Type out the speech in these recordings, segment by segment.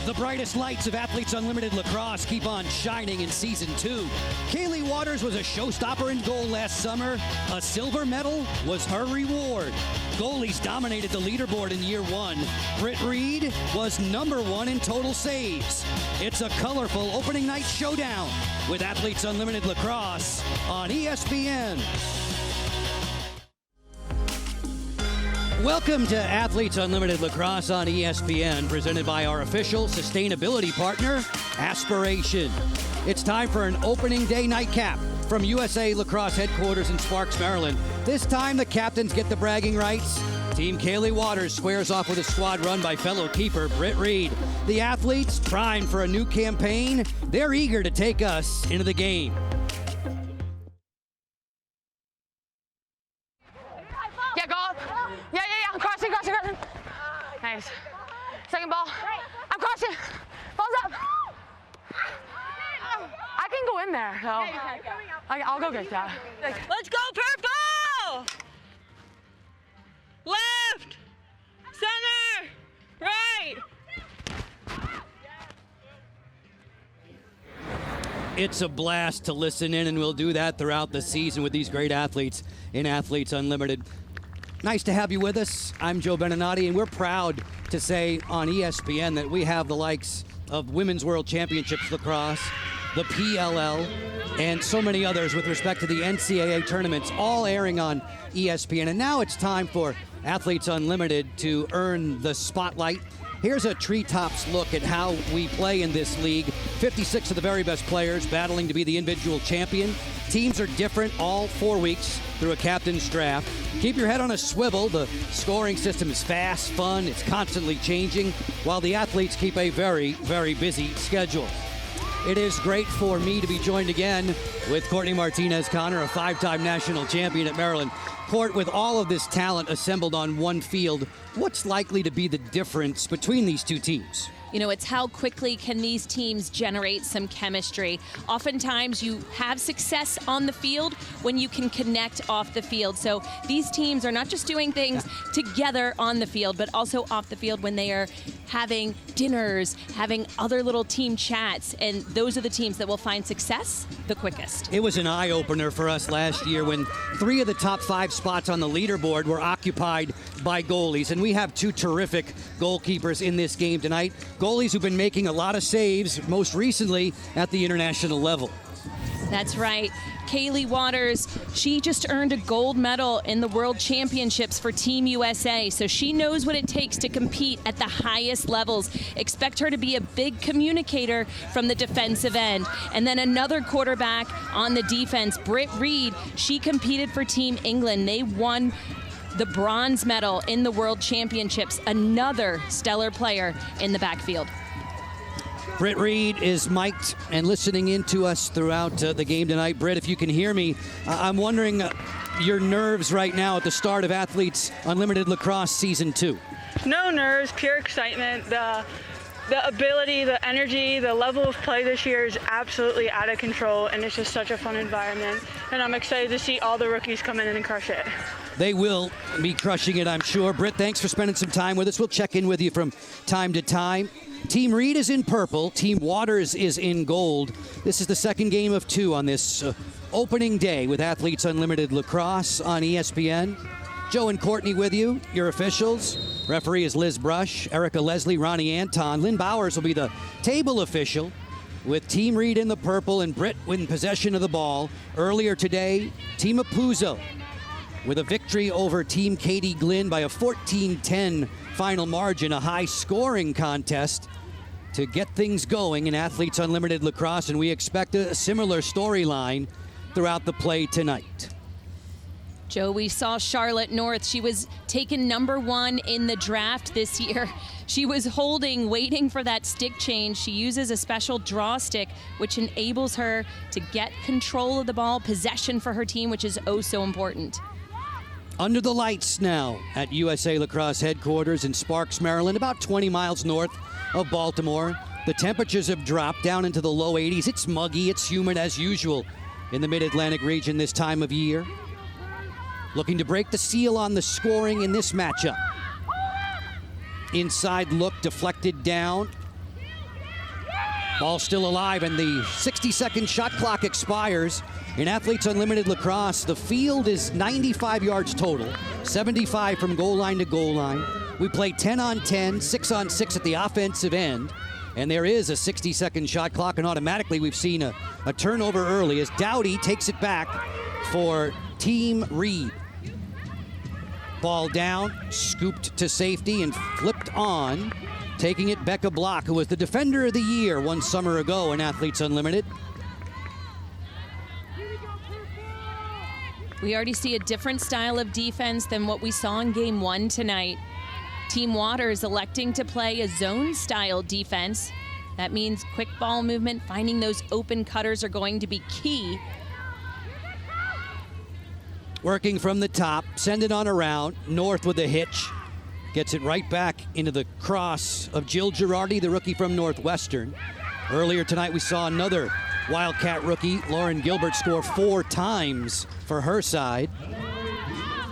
The brightest lights of Athletes Unlimited Lacrosse keep on shining in Season 2. Kaylee Waters was a showstopper in goal last summer. A silver medal was her reward. Goalies dominated the leaderboard in Year 1. Britt Reed was #1 in total saves. It's a colorful opening night showdown with Athletes Unlimited Lacrosse on ESPN. Welcome to Athletes Unlimited Lacrosse on ESPN, presented by our official sustainability partner, Aspiration. It's time for an opening day nightcap from USA Lacrosse headquarters in Sparks, Maryland. This time the captains get the bragging rights. Team Kaylee Waters squares off with a squad run by fellow keeper Britt Reed. The athletes, primed for a new campaign, they're eager to take us into the game. Yeah, go up. Yeah. I'm crossing. Nice. Second ball. I'm crossing. Ball's up. I can go in there, though. I'll go get that. Let's go, purple! Left! Center! Right! It's a blast to listen in, and we'll do that throughout the season with these great athletes in Athletes Unlimited. Nice to have you with us. I'm Joe Beninati, and we're proud to say on ESPN that we have the likes of Women's World Championships Lacrosse, the PLL, and so many others with respect to the NCAA tournaments, all airing on ESPN. And now it's time for Athletes Unlimited to earn the spotlight. Here's a treetops look at how we play in this league. 56 of the very best players battling to be the individual champion. Teams are different all 4 weeks through a captain's draft. Keep your head on a swivel. The scoring system is fast, fun, it's constantly changing, while the athletes keep a very, very busy schedule. It is great for me to be joined again with Courtney Martinez-Connor, a 5-time national champion at Maryland. Court, with all of this talent assembled on one field, what's likely to be the difference between these two teams? You know, it's how quickly can these teams generate some chemistry. Oftentimes you have success on the field when you can connect off the field. So these teams are not just doing things together on the field, but also off the field when they are having dinners, having other little team chats, and those are the teams that will find success the quickest. It was an eye-opener for us last year when 3 of the top 5 spots on the leaderboard were occupied by goalies, and we have 2 terrific goalkeepers in this game tonight. Goalies who've been making a lot of saves, most recently at the international level. That's right. Kaylee Waters, she just earned a gold medal in the World Championships for Team USA, so she knows what it takes to compete at the highest levels. Expect her to be a big communicator from the defensive end. And then another quarterback on the defense, Britt Reed, she competed for Team England. They won the bronze medal in the World Championships, another stellar player in the backfield. Britt Reed is mic'd and listening in to us throughout the game tonight. Britt, if you can hear me, I'm wondering your nerves right now at the start of Athletes Unlimited Lacrosse Season 2. No nerves, pure excitement. The ability, the energy, the level of play this year is absolutely out of control, and it's just such a fun environment. And I'm excited to see all the rookies come in and crush it. They will be crushing it, I'm sure. Britt, thanks for spending some time with us. We'll check in with you from time to time. Team Reed is in purple. Team Waters is in gold. This is the second game of 2 on this opening day with Athletes Unlimited Lacrosse on ESPN. Joe and Courtney with you, your officials. Referee is Liz Brush, Erica Leslie, Ronnie Anton. Lynn Bowers will be the table official with Team Reed in the purple and Britt in possession of the ball. Earlier today, Team Apuzzo with a victory over Team Katie Glynn by a 14-10 final margin, a high-scoring contest to get things going in Athletes Unlimited Lacrosse, and we expect a similar storyline throughout the play tonight. Joe, we saw Charlotte North. She was taken #1 in the draft this year. She was waiting for that stick change. She uses a special draw stick, which enables her to get control of the ball, possession for her team, which is oh so important. Under the lights now at USA Lacrosse headquarters in Sparks, Maryland, about 20 miles north of Baltimore. The temperatures have dropped down into the low 80s. It's muggy, it's humid as usual in the Mid-Atlantic region this time of year. Looking to break the seal on the scoring in this matchup. Inside look deflected down. Ball still alive, and the 60-second shot clock expires. In Athletes Unlimited Lacrosse, the field is 95 yards total, 75 from goal line to goal line. We play 10 on 10, 6 on 6 at the offensive end, and there is a 60-second shot clock, and automatically we've seen a turnover early as Dowdy takes it back for Team Reed. Ball down, scooped to safety and flipped on. Taking it, Becca Block, who was the Defender of the Year 1 summer ago in Athletes Unlimited. We already see a different style of defense than what we saw in Game 1 tonight. Team Waters electing to play a zone-style defense. That means quick ball movement, finding those open cutters are going to be key. Working from the top, send it on around, North with a hitch. Gets it right back into the cross of Jill Girardi, the rookie from Northwestern. Earlier tonight, we saw another Wildcat rookie, Lauren Gilbert, score 4 times for her side.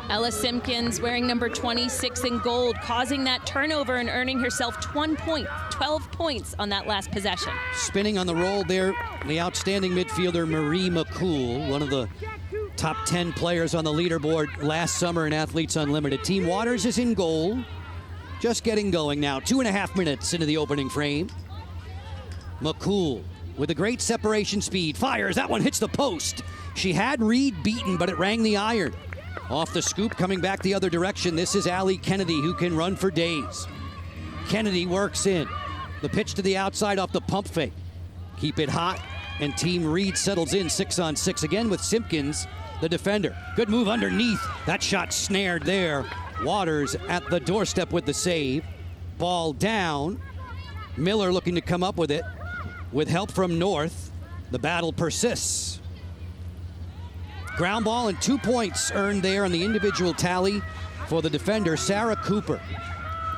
Ella Simpkins wearing number 26 in gold, causing that turnover and earning herself 12 points on that last possession. Spinning on the roll there, the outstanding midfielder Marie McCool, one of the top 10 players on the leaderboard last summer in Athletes Unlimited. Team Waters is in goal. Just getting going now. 2.5 minutes into the opening frame. McCool with a great separation speed. Fires. That one hits the post. She had Reed beaten, but it rang the iron. Off the scoop, coming back the other direction. This is Allie Kennedy, who can run for days. Kennedy works in. The pitch to the outside off the pump fake. Keep it hot, and Team Reed settles in 6 on 6 again with Simpkins, the defender. Good move underneath. That shot snared there. Waters at the doorstep with the save. Ball down. Miller looking to come up with it. With help from North, the battle persists. Ground ball and 2 points earned there on the individual tally for the defender, Sarah Cooper.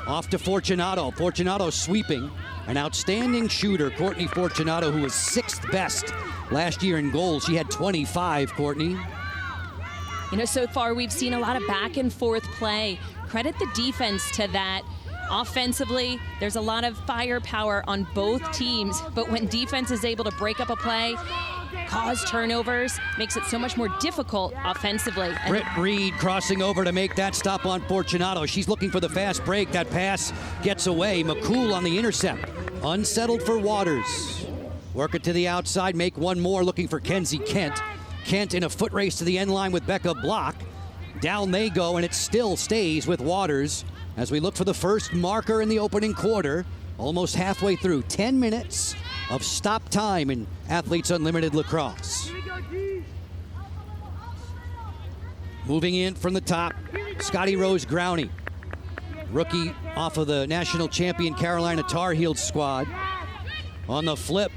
Off to Fortunato. Fortunato sweeping. An outstanding shooter, Courtney Fortunato, who was 6th best last year in goals. She had 25, Courtney. You know, so far we've seen a lot of back and forth play. Credit the defense to that. Offensively, there's a lot of firepower on both teams, but when defense is able to break up a play, cause turnovers, makes it so much more difficult offensively. Britt Reed crossing over to make that stop on Fortunato. She's looking for the fast break. That pass gets away. McCool on the intercept. Unsettled for Waters. Work it to the outside, make one more, looking for Kenzie Kent. Kent in a foot race to the end line with Becca Block. Down they go, and it still stays with Waters as we look for the first marker in the opening quarter. Almost halfway through. 10 minutes of stop time in Athletes Unlimited Lacrosse. Moving in from the top, Scotty Rose Growney. Rookie off of the national champion Carolina Tar Heels squad. On the flip,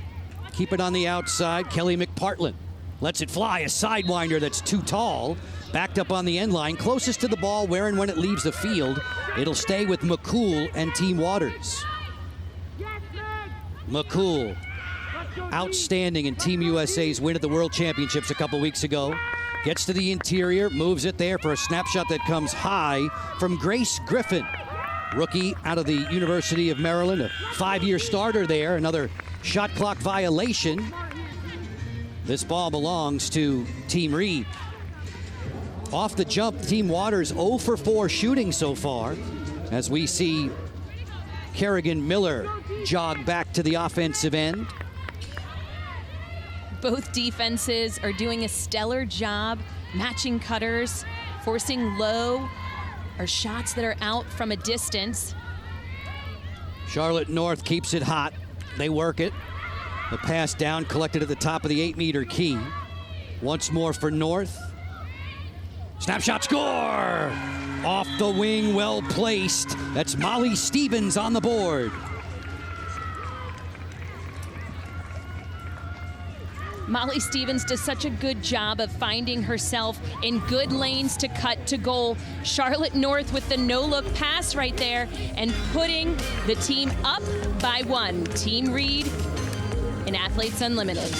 keep it on the outside, Kelly McPartland. Lets it fly, a sidewinder that's too tall. Backed up on the end line, closest to the ball where and when it leaves the field. It'll stay with McCool and Team Waters. McCool, outstanding in Team USA's win at the World Championships a couple weeks ago. Gets to the interior, moves it there for a snapshot that comes high from Grace Griffin. Rookie out of the University of Maryland, a 5-year starter there. Another shot clock violation. This ball belongs to Team Reed. Off the jump, Team Waters 0 for 4 shooting so far, as we see Kerrigan Miller jog back to the offensive end. Both defenses are doing a stellar job matching cutters, forcing low or shots that are out from a distance. Charlotte North keeps it hot. They work it. The pass down, collected at the top of the 8-meter key. Once more for North. Snapshot score! Off the wing, well placed. That's Molly Stevens on the board. Molly Stevens does such a good job of finding herself in good lanes to cut to goal. Charlotte North with the no-look pass right there and putting the team up by 1. Team Reed in Athletes Unlimited.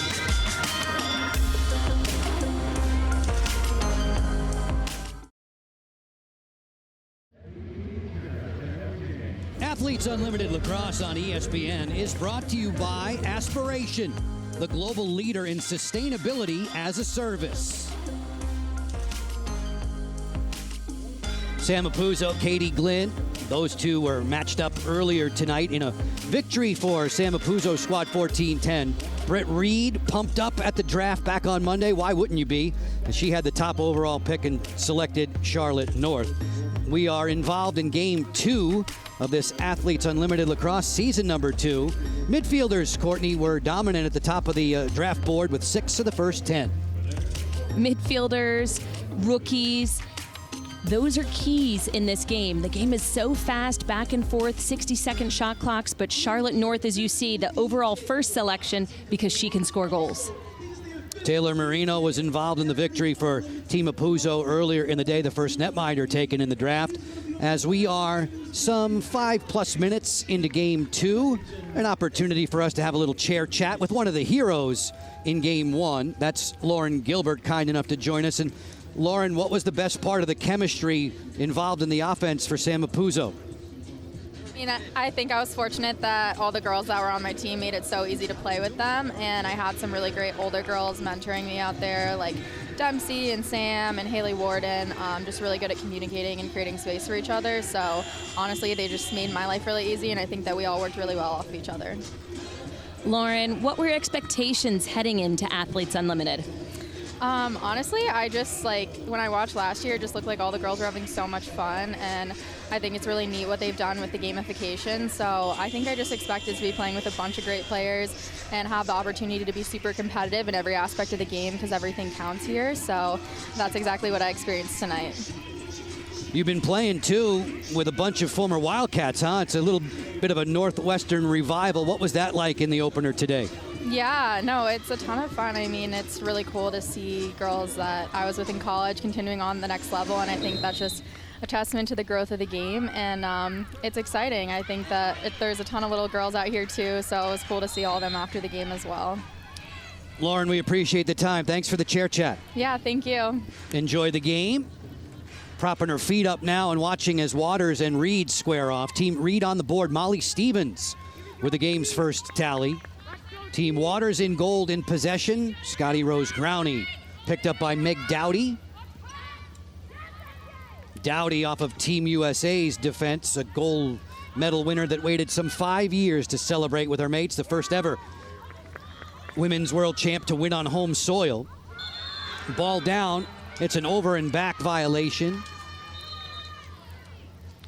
Athletes Unlimited Lacrosse on ESPN is brought to you by Aspiration, the global leader in sustainability as a service. Sam Apuzzo, Katie Glynn, those two were matched up earlier tonight in a victory for Sam Apuzzo squad 14-10. Britt Reed pumped up at the draft back on Monday. Why wouldn't you be? And she had the top overall pick and selected Charlotte North. We are involved in game 2 of this Athletes Unlimited Lacrosse season number 2. Midfielders, Courtney, were dominant at the top of the draft board with 6 of the first 10. Midfielders, rookies, those are keys in this game. The game is so fast, back and forth, 60-second shot clocks, but Charlotte North, as you see, the overall first selection because she can score goals. Taylor Marino was involved in the victory for Team Apuzzo earlier in the day, the first netminder taken in the draft. As we are some 5+ minutes into game 2, an opportunity for us to have a little chair chat with one of the heroes in game 1. That's Lauren Gilbert, kind enough to join us. And Lauren, what was the best part of the chemistry involved in the offense for Sam Apuzzo? I think I was fortunate that all the girls that were on my team made it so easy to play with them, and I had some really great older girls mentoring me out there, like Dempsey and Sam and Haley Warden, just really good at communicating and creating space for each other. So honestly, they just made my life really easy, and I think that we all worked really well off of each other. Lauren, what were your expectations heading into Athletes Unlimited? Honestly, I just, when I watched last year, it just looked like all the girls were having so much fun, and I think it's really neat what they've done with the gamification. So I think I just expected to be playing with a bunch of great players and have the opportunity to be super competitive in every aspect of the game because everything counts here. So that's exactly what I experienced tonight. You've been playing, too, with a bunch of former Wildcats, huh? It's a little bit of a Northwestern revival. What was that like in the opener today? Yeah, no, it's a ton of fun. I mean, it's really cool to see girls that I was with in college continuing on the next level, and I think that's just a testament to the growth of the game, and it's exciting. I think that there's a ton of little girls out here, too, so it was cool to see all of them after the game as well. Lauren, we appreciate the time. Thanks for the chair chat. Yeah, thank you. Enjoy the game. Propping her feet up now and watching as Waters and Reed square off. Team Reed on the board. Molly Stevens with the game's first tally. Team Waters in gold in possession. Scotty Rose Growney picked up by Meg Dowdy. Dowdy off of Team USA's defense, a gold medal winner that waited some 5 years to celebrate with her mates, the first ever women's world champ to win on home soil. Ball down. It's an over and back violation.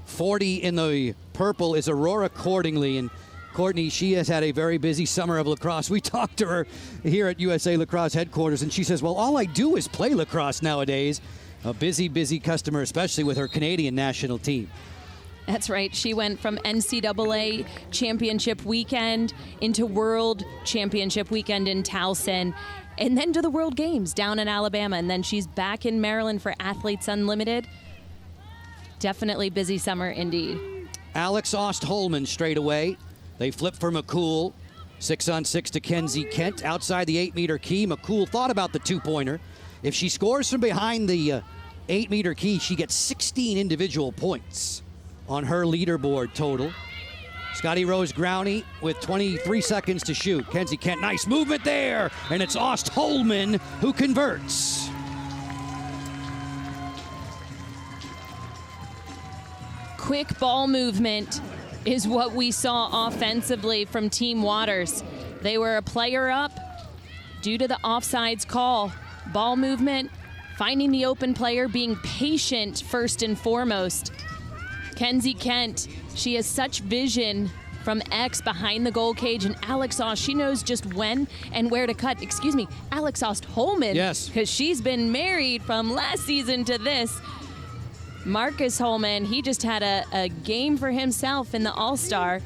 40 in the purple is Aurora Cordingley, and Courtney, she has had a very busy summer of lacrosse. We talked to her here at USA Lacrosse headquarters, and she says, well, all I do is play lacrosse nowadays. A busy, busy customer, especially with her Canadian national team. That's right. She went from NCAA championship weekend into World Championship weekend in Towson, and then to the World Games down in Alabama, and then she's back in Maryland for Athletes Unlimited. Definitely busy summer indeed. Alex Ost-Holman straight away. They flip for McCool. 6-on-6 to Kenzie Kent outside the 8-meter key. McCool thought about the two-pointer. If she scores from behind the 8-meter key, she gets 16 individual points on her leaderboard total. Scotty Rose Growney with 23 seconds to shoot. Kenzie Kent, nice movement there, and it's Ost-Holman who converts. Quick ball movement is what we saw offensively from Team Waters. They were a player up due to the offsides call. Ball movement, finding the open player, being patient first and foremost. Kenzie Kent, she has such vision from X behind the goal cage, and Alex Ost, she knows just when and where to cut. Excuse me, Alex Ost-Holman. Yes. Because she's been married from last season to this. Marcus Holman, he just had a game for himself in the All-Star,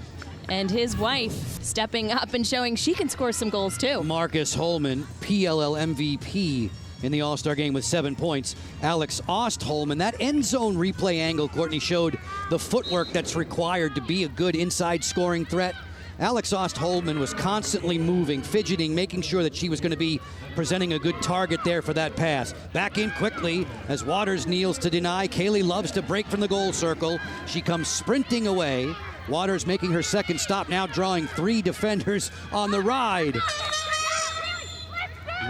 and his wife stepping up and showing she can score some goals too. Marcus Holman, PLL MVP in the All-Star game with 7 points. Alex Ost-Holman, that end zone replay angle, Courtney, showed the footwork that's required to be a good inside scoring threat. Alex Ost-Holman was constantly moving, fidgeting, making sure that she was going to be presenting a good target there for that pass. Back in quickly as Waters kneels to deny. Kaylee loves to break from the goal circle. She comes sprinting away. Waters making her second stop, now drawing 3 defenders on the ride.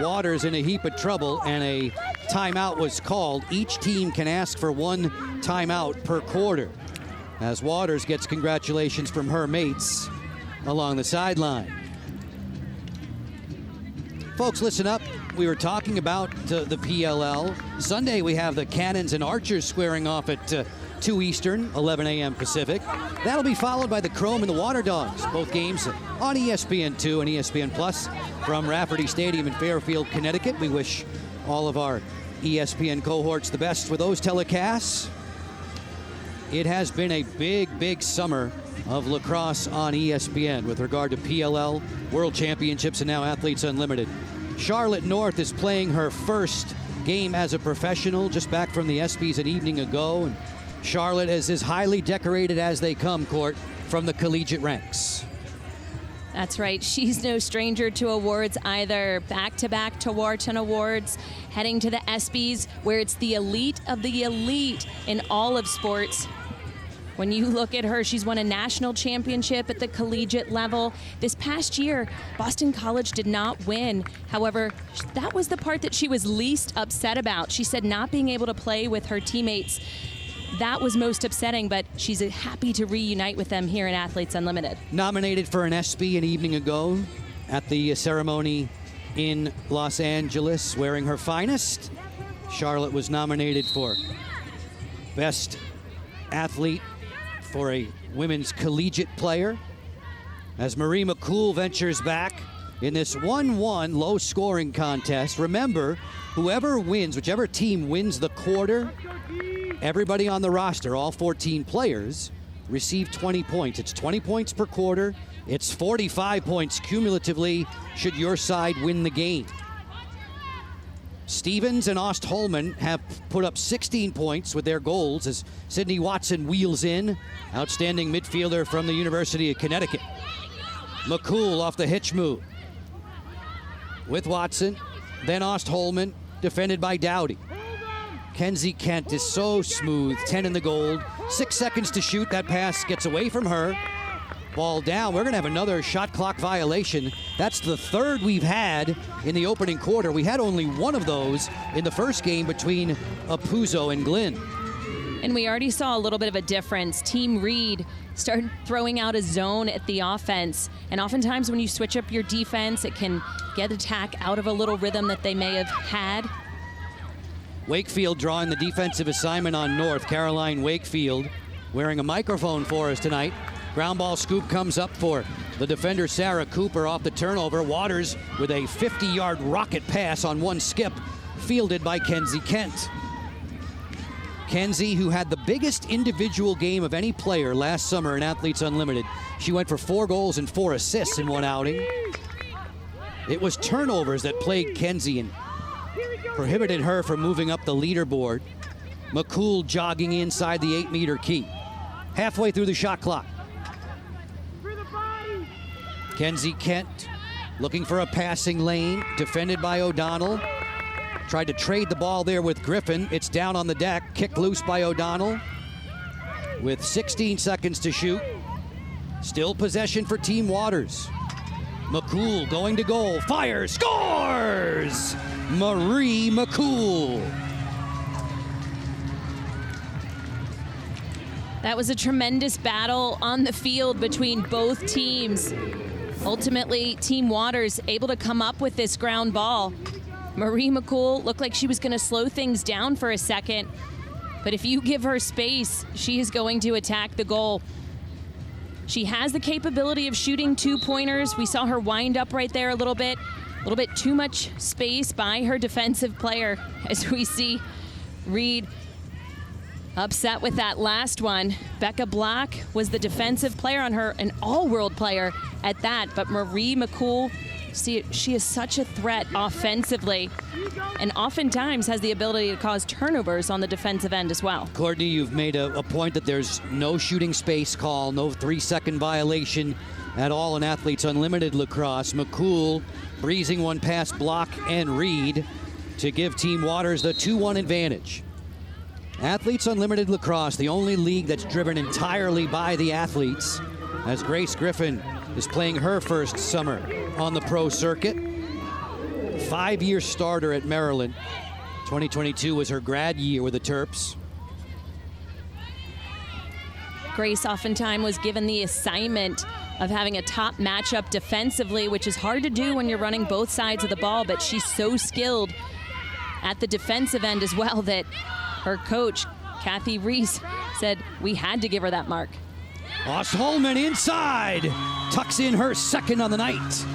Waters in a heap of trouble, and a timeout was called. Each team can ask for 1 timeout per quarter, as Waters gets congratulations from her mates along the sideline. Folks, listen up. We were talking about the PLL. Sunday, we have the Cannons and Archers squaring off at 2 Eastern, 11 a.m. Pacific. That'll be followed by the Chrome and the Water Dogs, both games on ESPN2 and ESPN Plus from Rafferty Stadium in Fairfield, Connecticut. We wish all of our ESPN cohorts the best with those telecasts. It has been a big summer of lacrosse on ESPN with regard to PLL, World Championships, and now Athletes Unlimited. Charlotte North is playing her first game as a professional, just back from the ESPYs an evening ago. And Charlotte is as highly decorated as they come, Court, from the collegiate ranks. That's right. She's no stranger to awards either. Back-to-back Tewaaraton Awards, heading to the ESPYs, where it's the elite of the elite in all of sports. When you look at her, she's won a national championship at the collegiate level. This past year, Boston College did not win. However, that was the part that she was least upset about. She said not being able to play with her teammates, that was most upsetting, but she's happy to reunite with them here in Athletes Unlimited. Nominated for an ESPY an evening ago at the ceremony in Los Angeles, wearing her finest. Charlotte was nominated for Best Athlete for a women's collegiate player, as Marie McCool ventures back in this 1-1 low-scoring contest. Remember, whoever wins, whichever team wins the quarter, everybody on the roster, all 14 players, receive 20 points. It's 20 points per quarter. It's 45 points cumulatively should your side win the game. Stevens and Ostholmen have put up 16 points with their goals as Sydney Watson wheels in. Outstanding midfielder from the University of Connecticut. McCool off the hitch move with Watson, then Ostholmen, defended by Dowdy. Kenzie Kent is so smooth, 10 in the gold. 6 seconds to shoot. That pass gets away from her. Ball down. We're going to have another shot clock violation. That's the third we've had in the opening quarter. We had only one of those in the first game between Apuzzo and Glynn. And we already saw a little bit of a difference. Team Reed started throwing out a zone at the offense. And oftentimes when you switch up your defense, it can get attack out of a little rhythm that they may have had. Wakefield drawing the defensive assignment on North. Caroline Wakefield wearing a microphone for us tonight. Ground ball scoop comes up for the defender Sarah Cooper off the turnover. Waters with a 50-yard rocket pass on one skip, fielded by Kenzie Kent. Kenzie, who had the biggest individual game of any player last summer in Athletes Unlimited. She went for 4 goals and 4 assists in one outing. It was turnovers that plagued Kenzie and prohibited her from moving up the leaderboard. McCool jogging inside the 8-meter key. Halfway through the shot clock. Kenzie Kent looking for a passing lane, defended by O'Donnell. Tried to trade the ball there with Griffin. It's down on the deck, kicked loose by O'Donnell. With 16 seconds to shoot. Still possession for Team Waters. McCool going to goal, fires, scores! Marie McCool. That was a tremendous battle on the field between both teams. Ultimately, Team Waters able to come up with this ground ball. Marie McCool looked like she was going to slow things down for a second, but if you give her space, she is going to attack the goal. She has the capability of shooting 2-pointers. We saw her wind up right there a little bit too much space by her defensive player, as we see Reed upset with that last one. Becca Black was the defensive player on her, an all-world player at that, but Marie McCool, she is such a threat offensively and oftentimes has the ability to cause turnovers on the defensive end as well. Courtney, you've made a point that there's no shooting space call, no 3-second violation at all in Athletes Unlimited lacrosse. McCool breezing one past Block and Reed to give Team Waters the 2-1 advantage. Athletes Unlimited Lacrosse, the only league that's driven entirely by the athletes, as Grace Griffin is playing her first summer on the pro circuit. 5-year starter at Maryland. 2022 was her grad year with the Terps. Grace oftentimes was given the assignment of having a top matchup defensively, which is hard to do when you're running both sides of the ball, but she's so skilled at the defensive end as well that her coach, Kathy Reese, said we had to give her that mark. Holman inside, tucks in her second on the night.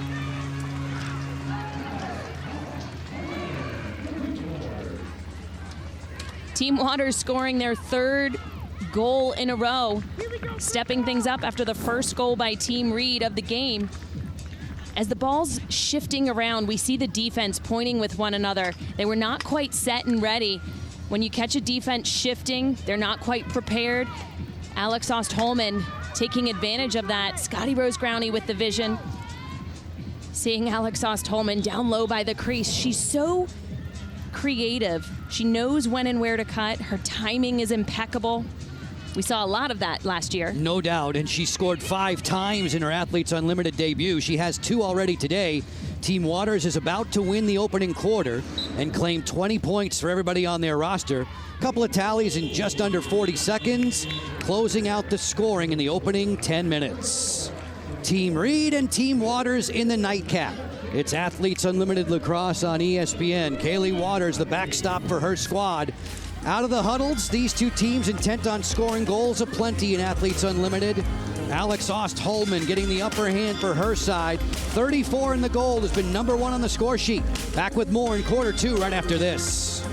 Team Waters scoring their third goal in a row, stepping things up after the first goal by Team Reed of the game. As the ball's shifting around, we see the defense pointing with one another. They were not quite set and ready. When you catch a defense shifting, they're not quite prepared. Alex Ostholman taking advantage of that. Scotty Rose Growney with the vision. Seeing Alex Ostholman down low by the crease. She's so creative. She knows when and where to cut. Her timing is impeccable. We saw a lot of that last year. No doubt, and she scored 5 times in her Athletes Unlimited debut. She has 2 already today. Team Waters is about to win the opening quarter and claim 20 points for everybody on their roster. Couple of tallies in just under 40 seconds, closing out the scoring in the opening 10 minutes. Team Reed and Team Waters in the nightcap. It's Athletes Unlimited Lacrosse on ESPN. Kaylee Waters, the backstop for her squad. Out of the huddles, these two teams intent on scoring goals aplenty in Athletes Unlimited. Alex Ostholman getting the upper hand for her side. 34 in the goal, has been number 1 on the score sheet. Back with more in quarter 2 right after this.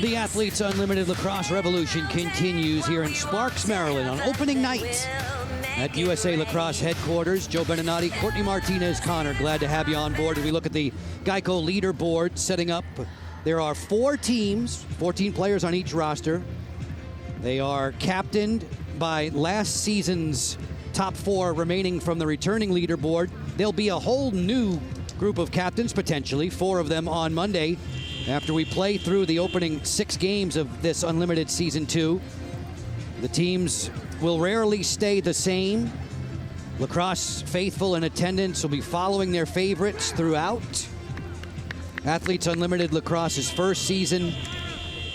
The Athletes Unlimited Lacrosse Revolution continues here in Sparks, Maryland on opening night at USA Lacrosse headquarters. Joe Beninati, Courtney Martinez, Connor, glad to have you on board. As we look at the Geico leaderboard setting up, there are 4 teams, 14 players on each roster. They are captained by last season's top 4 remaining from the returning leaderboard. There'll be a whole new group of captains, potentially, 4 of them on Monday, after we play through the opening 6 games of this Unlimited Season 2. The teams will rarely stay the same. Lacrosse faithful in attendance will be following their favorites throughout. Athletes Unlimited Lacrosse's first season,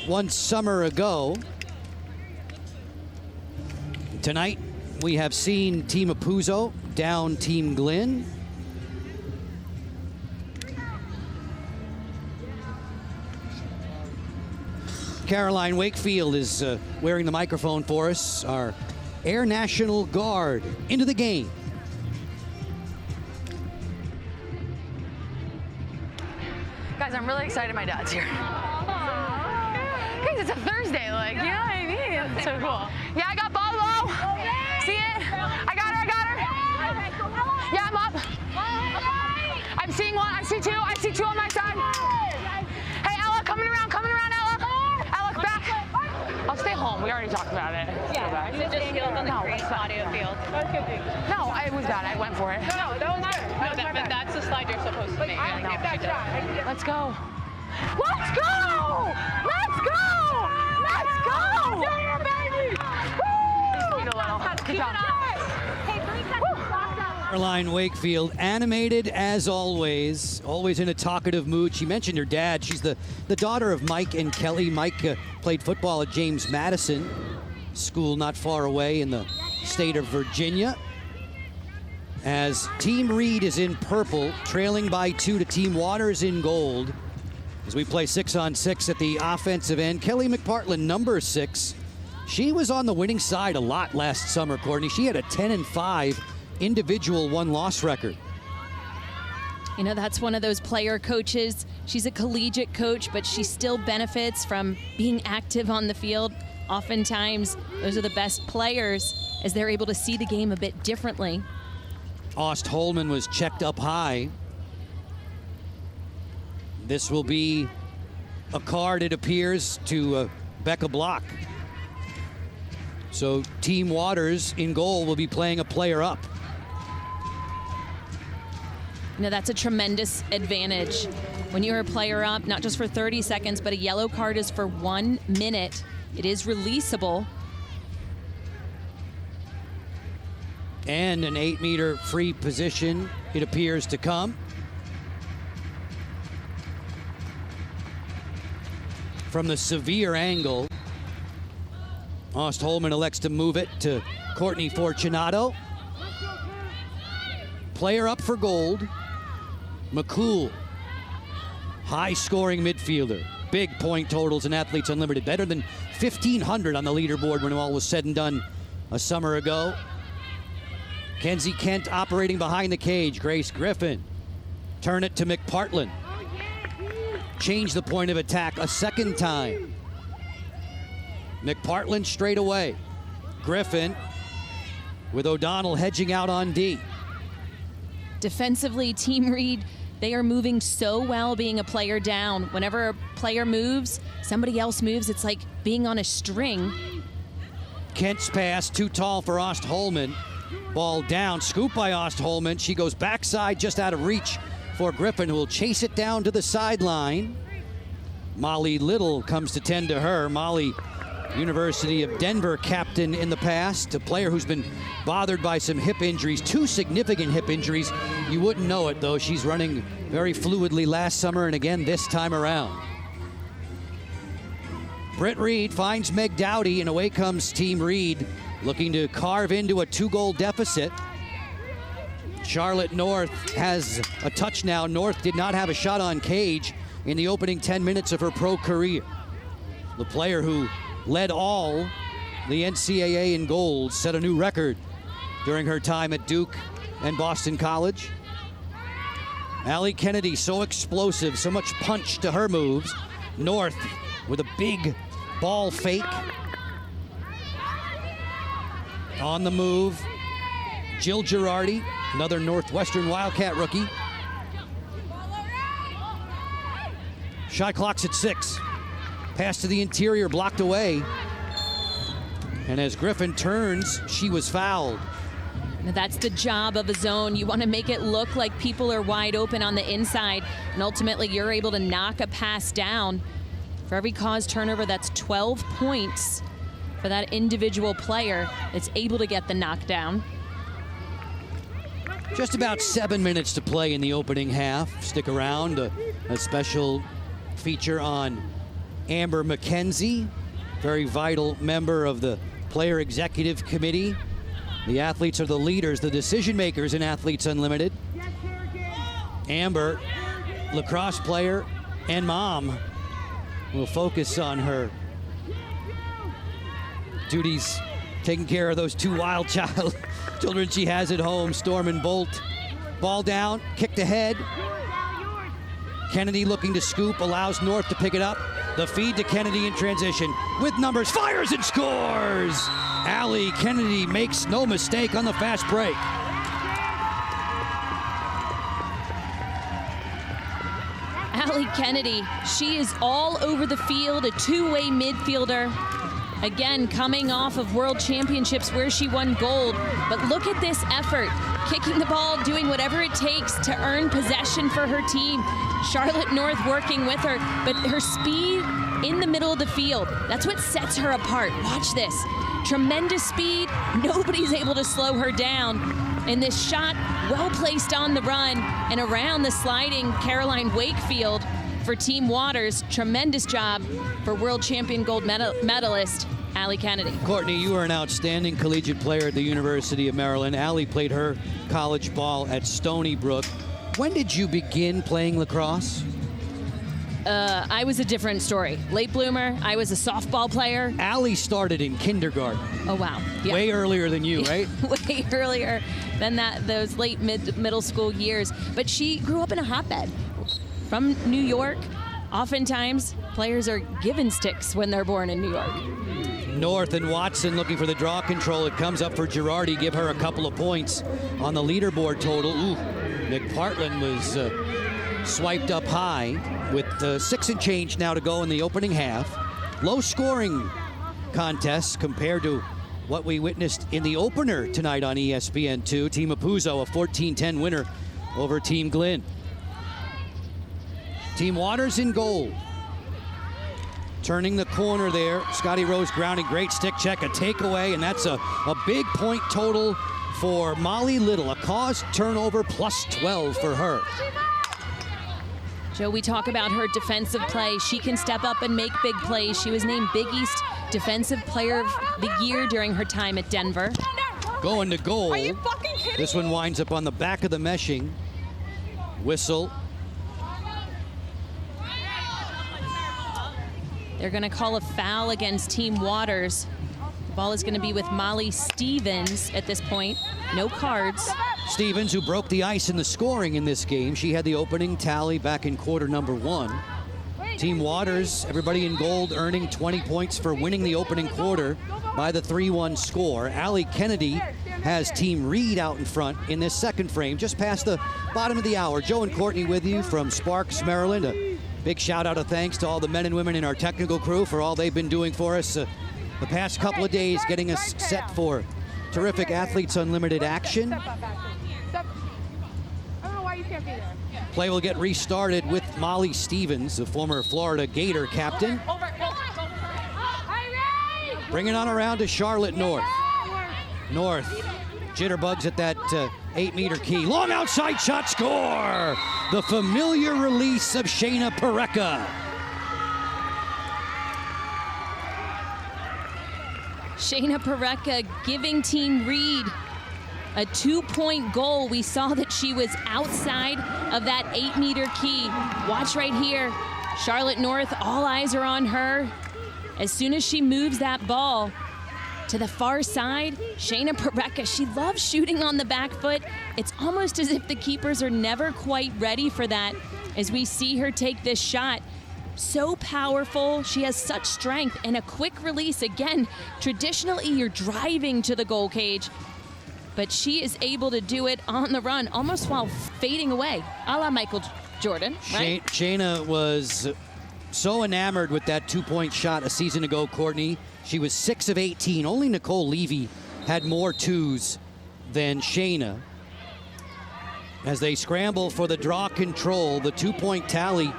1 summer ago. Tonight, we have seen Team Apuzzo down Team Glenn. Caroline Wakefield is wearing the microphone for us, our Air National Guard, into the game. Guys, I'm really excited my dad's here. Guys, it's a Thursday, like, you know what I mean? It's so cool. Yeah, I got ball low. See it? I got her. Yeah, I'm up. I'm seeing 1, I see 2, I see 2 on my side. Hey, Ella, coming around, Ella. Ella, back. I'll stay home, we already talked about it. Yeah, is it just skills on the green audio field? No, it was bad, I went for it. No, that was good. No, but that's the slide you're supposed to make. I give that shot. Let's go. Let's go! Let's go! Let's go! Yeah, baby! Woo! Good job. Caroline Wakefield, animated as always in a talkative mood. She mentioned her dad. She's the daughter of Mike and Kelly. Mike played football at James Madison School not far away in the state of Virginia. As Team Reed is in purple, trailing by 2 to Team Waters in gold. As we play 6-on-6 at the offensive end, Kelly McPartland, number 6. She was on the winning side a lot last summer, Courtney. She had a 10-5 individual 1-loss record. You know, that's one of those player coaches. She's a collegiate coach, but she still benefits from being active on the field. Oftentimes, those are the best players as they're able to see the game a bit differently. Holman was checked up high. This will be a card, it appears, to Becca Block. So Team Waters in goal will be playing a player up. You know, that's a tremendous advantage when you're a player up, not just for 30 seconds, but a yellow card is for 1 minute. It is releasable. And an 8-meter free position, it appears to come. From the severe angle, Holman elects to move it to Courtney Fortunato. Player up for gold, McCool. High-scoring midfielder. Big point totals in Athletes Unlimited. Better than 1,500 on the leaderboard when all was said and done a summer ago. Kenzie Kent operating behind the cage. Grace Griffin. Turn it to McPartland. Change the point of attack a second time. McPartland straight away. Griffin with O'Donnell hedging out on D. Defensively, Team Reed, they are moving so well being a player down. Whenever a player moves, somebody else moves. It's like being on a string. Kent's pass too tall for Holman. Ball down, scoop by Holman. She goes backside just out of reach for Griffin, who will chase it down to the sideline. Molly Little comes to tend to her. Molly, University of Denver captain in the past, a player who's been bothered by some hip injuries, 2 significant hip injuries. You wouldn't know it, though. She's running very fluidly last summer and again this time around. Britt Reed finds Meg Dowdy, and away comes Team Reed, looking to carve into a 2-goal deficit. Charlotte North has a touch now. North did not have a shot on cage in the opening 10 minutes of her pro career. The player who led all the NCAA in goals, set a new record during her time at Duke and Boston College. Allie Kennedy, so explosive, so much punch to her moves. North with a big ball fake. On the move, Jill Girardi, another Northwestern Wildcat rookie. Shot clock's at 6. Pass to the interior, blocked away. And as Griffin turns, she was fouled. Now that's the job of a zone. You want to make it look like people are wide open on the inside, and ultimately you're able to knock a pass down. For every caused turnover, that's 12 points for that individual player that's able to get the knockdown. Just about 7 minutes to play in the opening half. Stick around, a special feature on Amber McKenzie, very vital member of the Player Executive Committee. The athletes are the leaders, the decision makers in Athletes Unlimited. Amber, lacrosse player and mom, will focus on her duties, taking care of those 2 wild children she has at home, Storm and Bolt. Ball down, kicked ahead. Kennedy looking to scoop, allows North to pick it up. The feed to Kennedy in transition with numbers, fires and scores! Allie Kennedy makes no mistake on the fast break. Allie Kennedy, she is all over the field, a 2-way midfielder. Again, coming off of World Championships where she won gold. But look at this effort, kicking the ball, doing whatever it takes to earn possession for her team. Charlotte North working with her, but her speed in the middle of the field, that's what sets her apart. Watch this. Tremendous speed, nobody's able to slow her down. And this shot, well placed on the run and around the sliding Caroline Wakefield for Team Waters. Tremendous job for world champion gold medalist Allie Kennedy. Courtney, you are an outstanding collegiate player at the University of Maryland. Allie played her college ball at Stony Brook. When did you begin playing lacrosse? I was a different story. Late bloomer. I was a softball player. Allie started in kindergarten. Oh, wow. Yeah. Way earlier than you, right? Way earlier than those late middle school years. But she grew up in a hotbed. From New York, oftentimes players are given sticks when they're born in New York. North and Watson looking for the draw control. It comes up for Girardi. Give her a couple of points on the leaderboard total. Ooh, McPartland was swiped up high with 6 and change now to go in the opening half. Low scoring contest compared to what we witnessed in the opener tonight on ESPN2. Team Apuzzo, a 14-10 winner over Team Glenn. Team Waters in goal. Turning the corner there. Scotty Rose grounding, great stick check, a takeaway, and that's a big point total for Molly Little. A caused turnover plus 12 for her. Joe, we talk about her defensive play. She can step up and make big plays. She was named Big East Defensive Player of the Year during her time at Denver. Going to goal. Are you fucking kidding This one winds up on the back of the meshing. Whistle. They're going to call a foul against Team Waters. The ball is going to be with Molly Stevens at this point. No cards. Stevens, who broke the ice in the scoring in this game. She had the opening tally back in quarter number 1. Team Waters, everybody in gold, earning 20 points for winning the opening quarter by the 3-1 score. Allie Kennedy has Team Reed out in front in this second frame, just past the bottom of the hour. Joe and Courtney with you from Sparks, Maryland. A big shout out of thanks to all the men and women in our technical crew for all they've been doing for us the past couple of days, getting us set for terrific Athletes Unlimited action. Play will get restarted with Molly Stevens, the former Florida Gator captain. Bring it on around to Charlotte North. North, jitterbugs at that 8-meter key. Long outside shot, score! The familiar release of Shayna Parekha. Shayna Parekha giving Team Reed a 2-point goal. We saw that she was outside of that 8-meter key. Watch right here. Charlotte North, all eyes are on her. As soon as she moves that ball to the far side, Shayna Parekha, she loves shooting on the back foot. It's almost as if the keepers are never quite ready for that as we see her take this shot. So powerful. She has such strength and a quick release. Again, traditionally you're driving to the goal cage, but she is able to do it on the run, almost while fading away, a la Michael Jordan, right? Shayna was so enamored with that 2-point shot a season ago, Courtney. She was 6 of 18. Only Nicole Levy had more 2s than Shayna. As they scramble for the draw control, the 2-point tally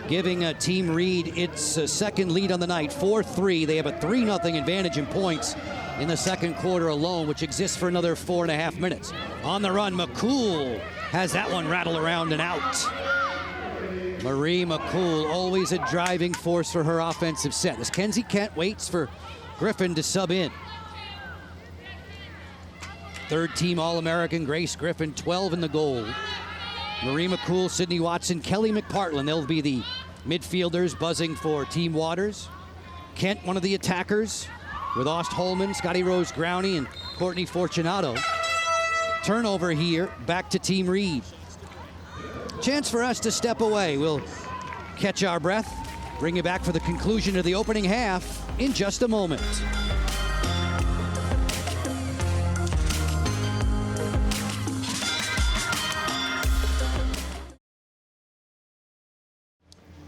giving Team Reed its second lead on the night, 4-3. They have a 3-0 advantage in points in the second quarter alone, which exists for another 4.5 minutes. On the run, McCool has that one rattle around and out. Marie McCool, always a driving force for her offensive set. As Kenzie Kent waits for Griffin to sub in. Third-team All-American Grace Griffin, 12 in the goal. Marie McCool, Sydney Watson, Kelly McPartland. They'll be the midfielders buzzing for Team Waters. Kent, one of the attackers, with Ost Holman, Scotty Rose Growney, and Courtney Fortunato. Turnover here, back to Team Reed. Chance for us to step away. We'll catch our breath, bring you back for the conclusion of the opening half in just a moment.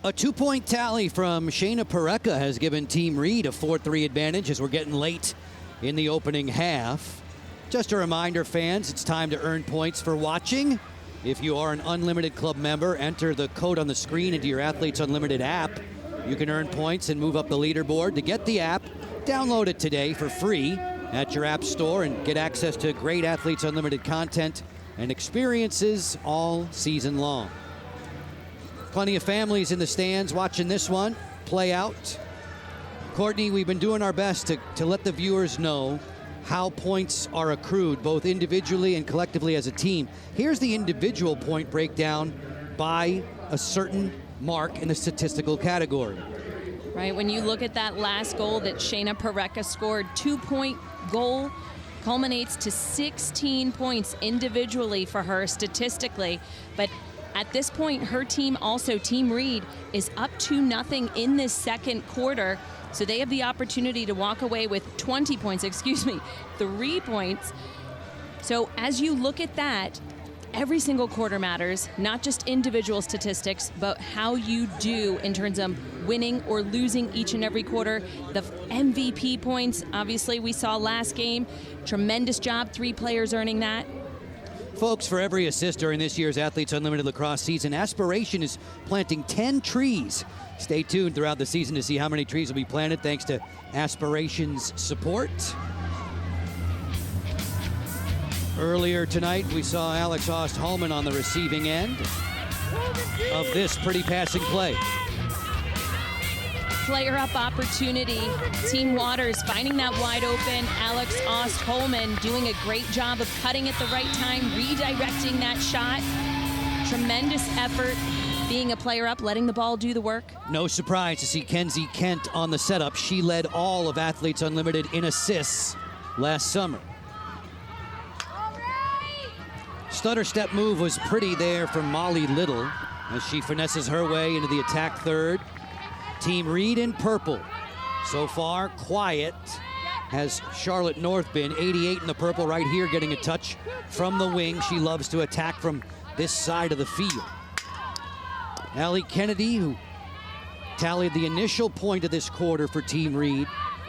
A 2-point tally from Shayna Parekha has given Team Reed a 4-3 advantage as we're getting late in the opening half. Just a reminder, fans, it's time to earn points for watching. If you are an Unlimited Club member, enter the code on the screen into your Athletes Unlimited app. You can earn points and move up the leaderboard. To get the app, download it today for free at your app store and get access to great Athletes Unlimited content and experiences all season long. Plenty of families in the stands watching this one play out. Courtney, we've been doing our best to let the viewers know how points are accrued, both individually and collectively as a team. Here's the individual point breakdown by a certain mark in the statistical category. Right, when you look at that last goal that Shayna Parekha scored, 2-point goal culminates to 16 points individually for her statistically. But at this point, her team also, Team Reed, is up 2-0 in this second quarter. So they have the opportunity to walk away with 3 points. So as you look at that, every single quarter matters, not just individual statistics, but how you do in terms of winning or losing each and every quarter. The MVP points, obviously, we saw last game. Tremendous job, 3 players earning that. Folks, for every assist during this year's Athletes Unlimited Lacrosse season, Aspiration is planting 10 trees. Stay tuned throughout the season to see how many trees will be planted thanks to Aspiration's support. Earlier tonight, we saw Alex Ost-Holman on the receiving end of this pretty passing play. Player up opportunity. Team Waters finding that wide open. Alex Ost-Holman doing a great job of cutting at the right time, redirecting that shot. Tremendous effort being a player up, letting the ball do the work. No surprise to see Kenzie Kent on the setup. She led all of Athletes Unlimited in assists last summer. Stutter step move was pretty there from Molly Little as she finesses her way into the attack third. Team Reed in purple. So far, quiet has Charlotte North been. 88 in the purple right here, getting a touch from the wing. She loves to attack from this side of the field. Allie Kennedy, who tallied the initial point of this quarter for Team Reed.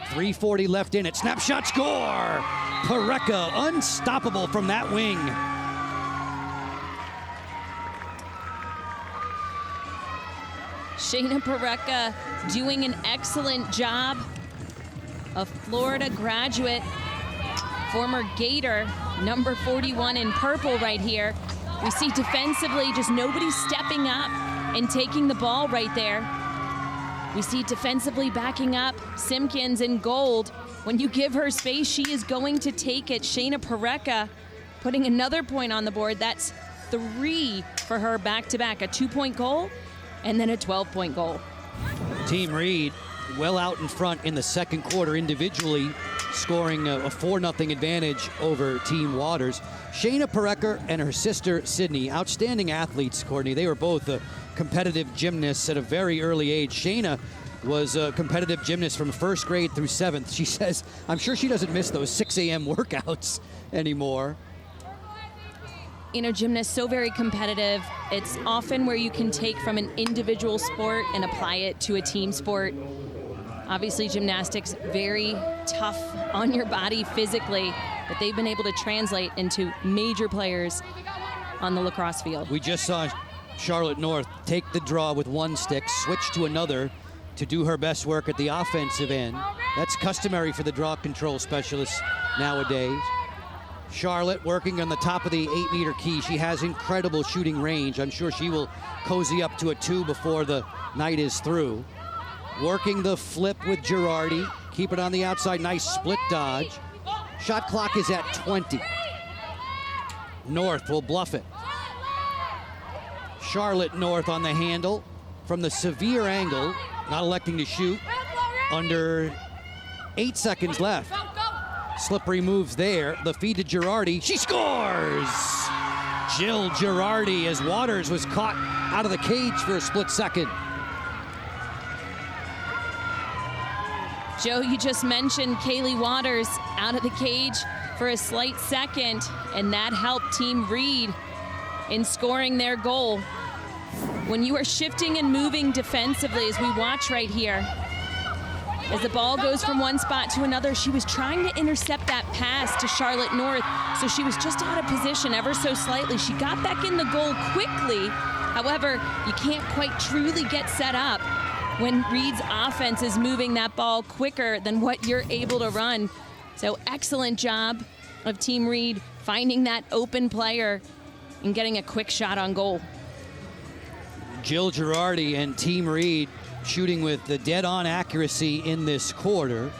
3:40 left in it. Snapshot score! Parekha unstoppable from that wing. Shayna Parekha doing an excellent job. A Florida graduate, former Gator, number 41 in purple right here. We see defensively just nobody stepping up and taking the ball right there. We see defensively backing up Simpkins in gold. When you give her space, she is going to take it. Shayna Parekha putting another point on the board. That's 3 for her back-to-back. A 2-point goal and then a 12-point goal. Team Reed well out in front in the second quarter individually, scoring a 4-0 advantage over Team Waters. Shayna Parekha and her sister Sydney, outstanding athletes, Courtney. They were both competitive gymnasts at a very early age. Shayna was a competitive gymnast from 1st grade through 7th. She says, I'm sure she doesn't miss those 6 a.m. workouts anymore. You know, gymnasts so very competitive. It's often where you can take from an individual sport and apply it to a team sport. Obviously, gymnastics, very tough on your body physically, but they've been able to translate into major players on the lacrosse field. We just saw Charlotte North take the draw with one stick, switch to another to do her best work at the offensive end. That's customary for the draw control specialists nowadays. Charlotte working on the top of the 8-meter key. She has incredible shooting range. I'm sure she will cozy up to a 2 before the night is through. Working the flip with Girardi. Keep it on the outside. Nice split dodge. Shot clock is at 20. North will bluff it. Charlotte North on the handle from the severe angle. Not electing to shoot. Under 8 seconds left. Slippery moves there. The feed to Girardi. She scores! Jill Girardi as Waters was caught out of the cage for a split second. Joe, you just mentioned Kaylee Waters out of the cage for a slight second, and that helped Team Reed in scoring their goal. When you are shifting and moving defensively, as we watch right here, as the ball goes from one spot to another, she was trying to intercept that pass to Charlotte North, so she was just out of position ever so slightly. She got back in the goal quickly. However, you can't quite truly get set up when Reed's offense is moving that ball quicker than what you're able to run. So excellent job of Team Reed finding that open player and getting a quick shot on goal. Jill Girardi and Team Reed shooting with the dead-on accuracy in this quarter.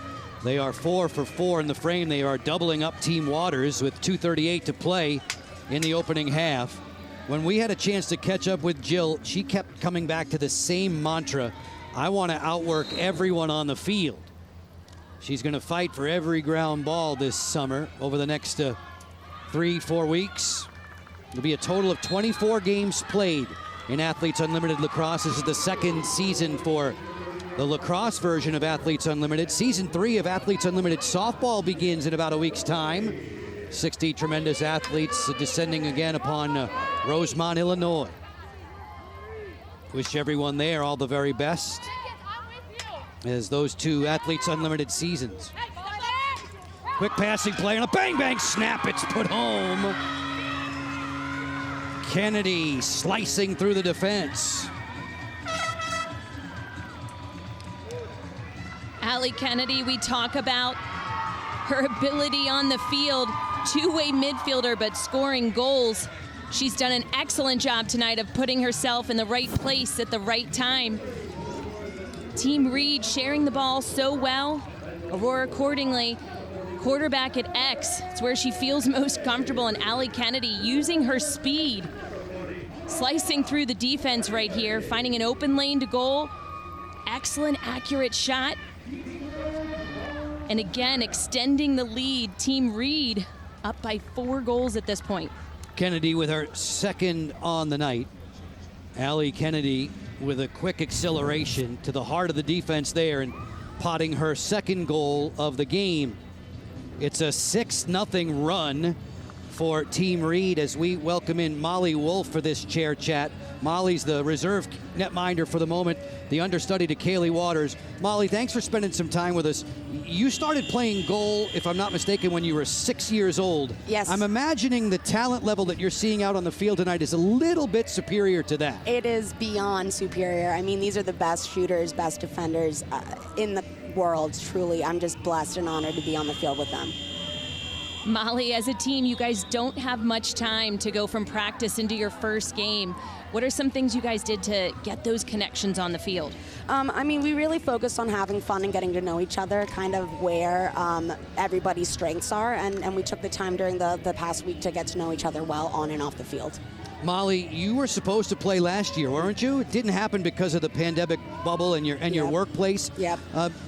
They are 4 for 4 in the frame. They are doubling up Team Waters with 2:38 to play in the opening half. When we had a chance to catch up with Jill, she kept coming back to the same mantra: I want to outwork everyone on the field. She's going to fight for every ground ball this summer over the next 3-4 weeks. It'll be a total of 24 games played in Athletes Unlimited Lacrosse. This is the second season for the lacrosse version of Athletes Unlimited. Season 3 of Athletes Unlimited Softball begins in about a week's time. 60 tremendous athletes descending again upon Rosemont, Illinois. Wish everyone there all the very best as those two Athletes Unlimited seasons. Quick passing play and a bang snap. It's put home. Kennedy slicing through the defense. Allie Kennedy, we talk about her ability on the field, two-way midfielder, but scoring goals. She's done an excellent job tonight of putting herself in the right place at the right time. Team Reed sharing the ball so well. Aurora accordingly, quarterback at X. It's where she feels most comfortable, and Allie Kennedy using her speed, slicing through the defense right here, finding an open lane to goal. Excellent, accurate shot. And again, extending the lead. Team Reed up by 4 goals at this point. Kennedy with her second on the night. Allie Kennedy with a quick acceleration to the heart of the defense there and potting her second goal of the game. It's a 6-0 run for Team Reed as we welcome in Molly Wolf for this chair chat. Molly's the reserve netminder for the moment, the understudy to Kaylee Waters. Molly, thanks for spending some time with us. You started playing goal, if I'm not mistaken, when you were 6 years old. Yes. I'm imagining the talent level that you're seeing out on the field tonight is a little bit superior to that. It is beyond superior. I mean, these are the best shooters, best defenders in the world, truly. I'm just blessed and honored to be on the field with them. Molly, as a team, you guys don't have much time to go from practice into your first game. What are some things you guys did to get those connections on the field? I mean, we really focused on having fun and getting to know each other, kind of where everybody's strengths are, and we took the time during the past week to get to know each other well on and off the field. Molly, you were supposed to play last year, weren't you? It didn't happen because of the pandemic bubble and your workplace. Yep.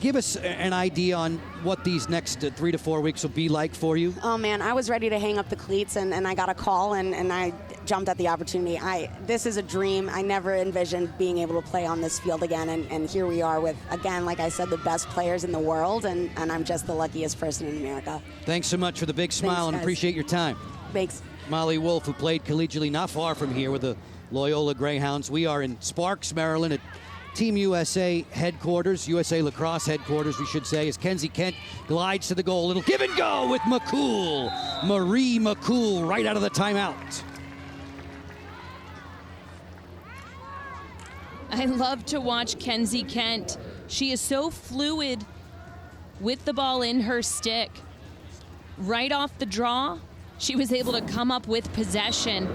Give us an idea on what these next 3 to 4 weeks will be like for you. Oh man, I was ready to hang up the cleats, and I got a call, and I jumped at the opportunity. This is a dream. I never envisioned being able to play on this field again, and here we are with, again, like I said, the best players in the world, and I'm just the luckiest person in America. Thanks so much for the big smile. Thanks, and appreciate your time. Thanks. Molly Wolf, who played collegiately not far from here with the Loyola Greyhounds. We are in Sparks, Maryland at Team USA headquarters, USA Lacrosse headquarters, we should say, as Kenzie Kent glides to the goal. It'll give and go with McCool. Marie McCool right out of the timeout. I love to watch Kenzie Kent. She is so fluid with the ball in her stick. Right off the draw, she was able to come up with possession.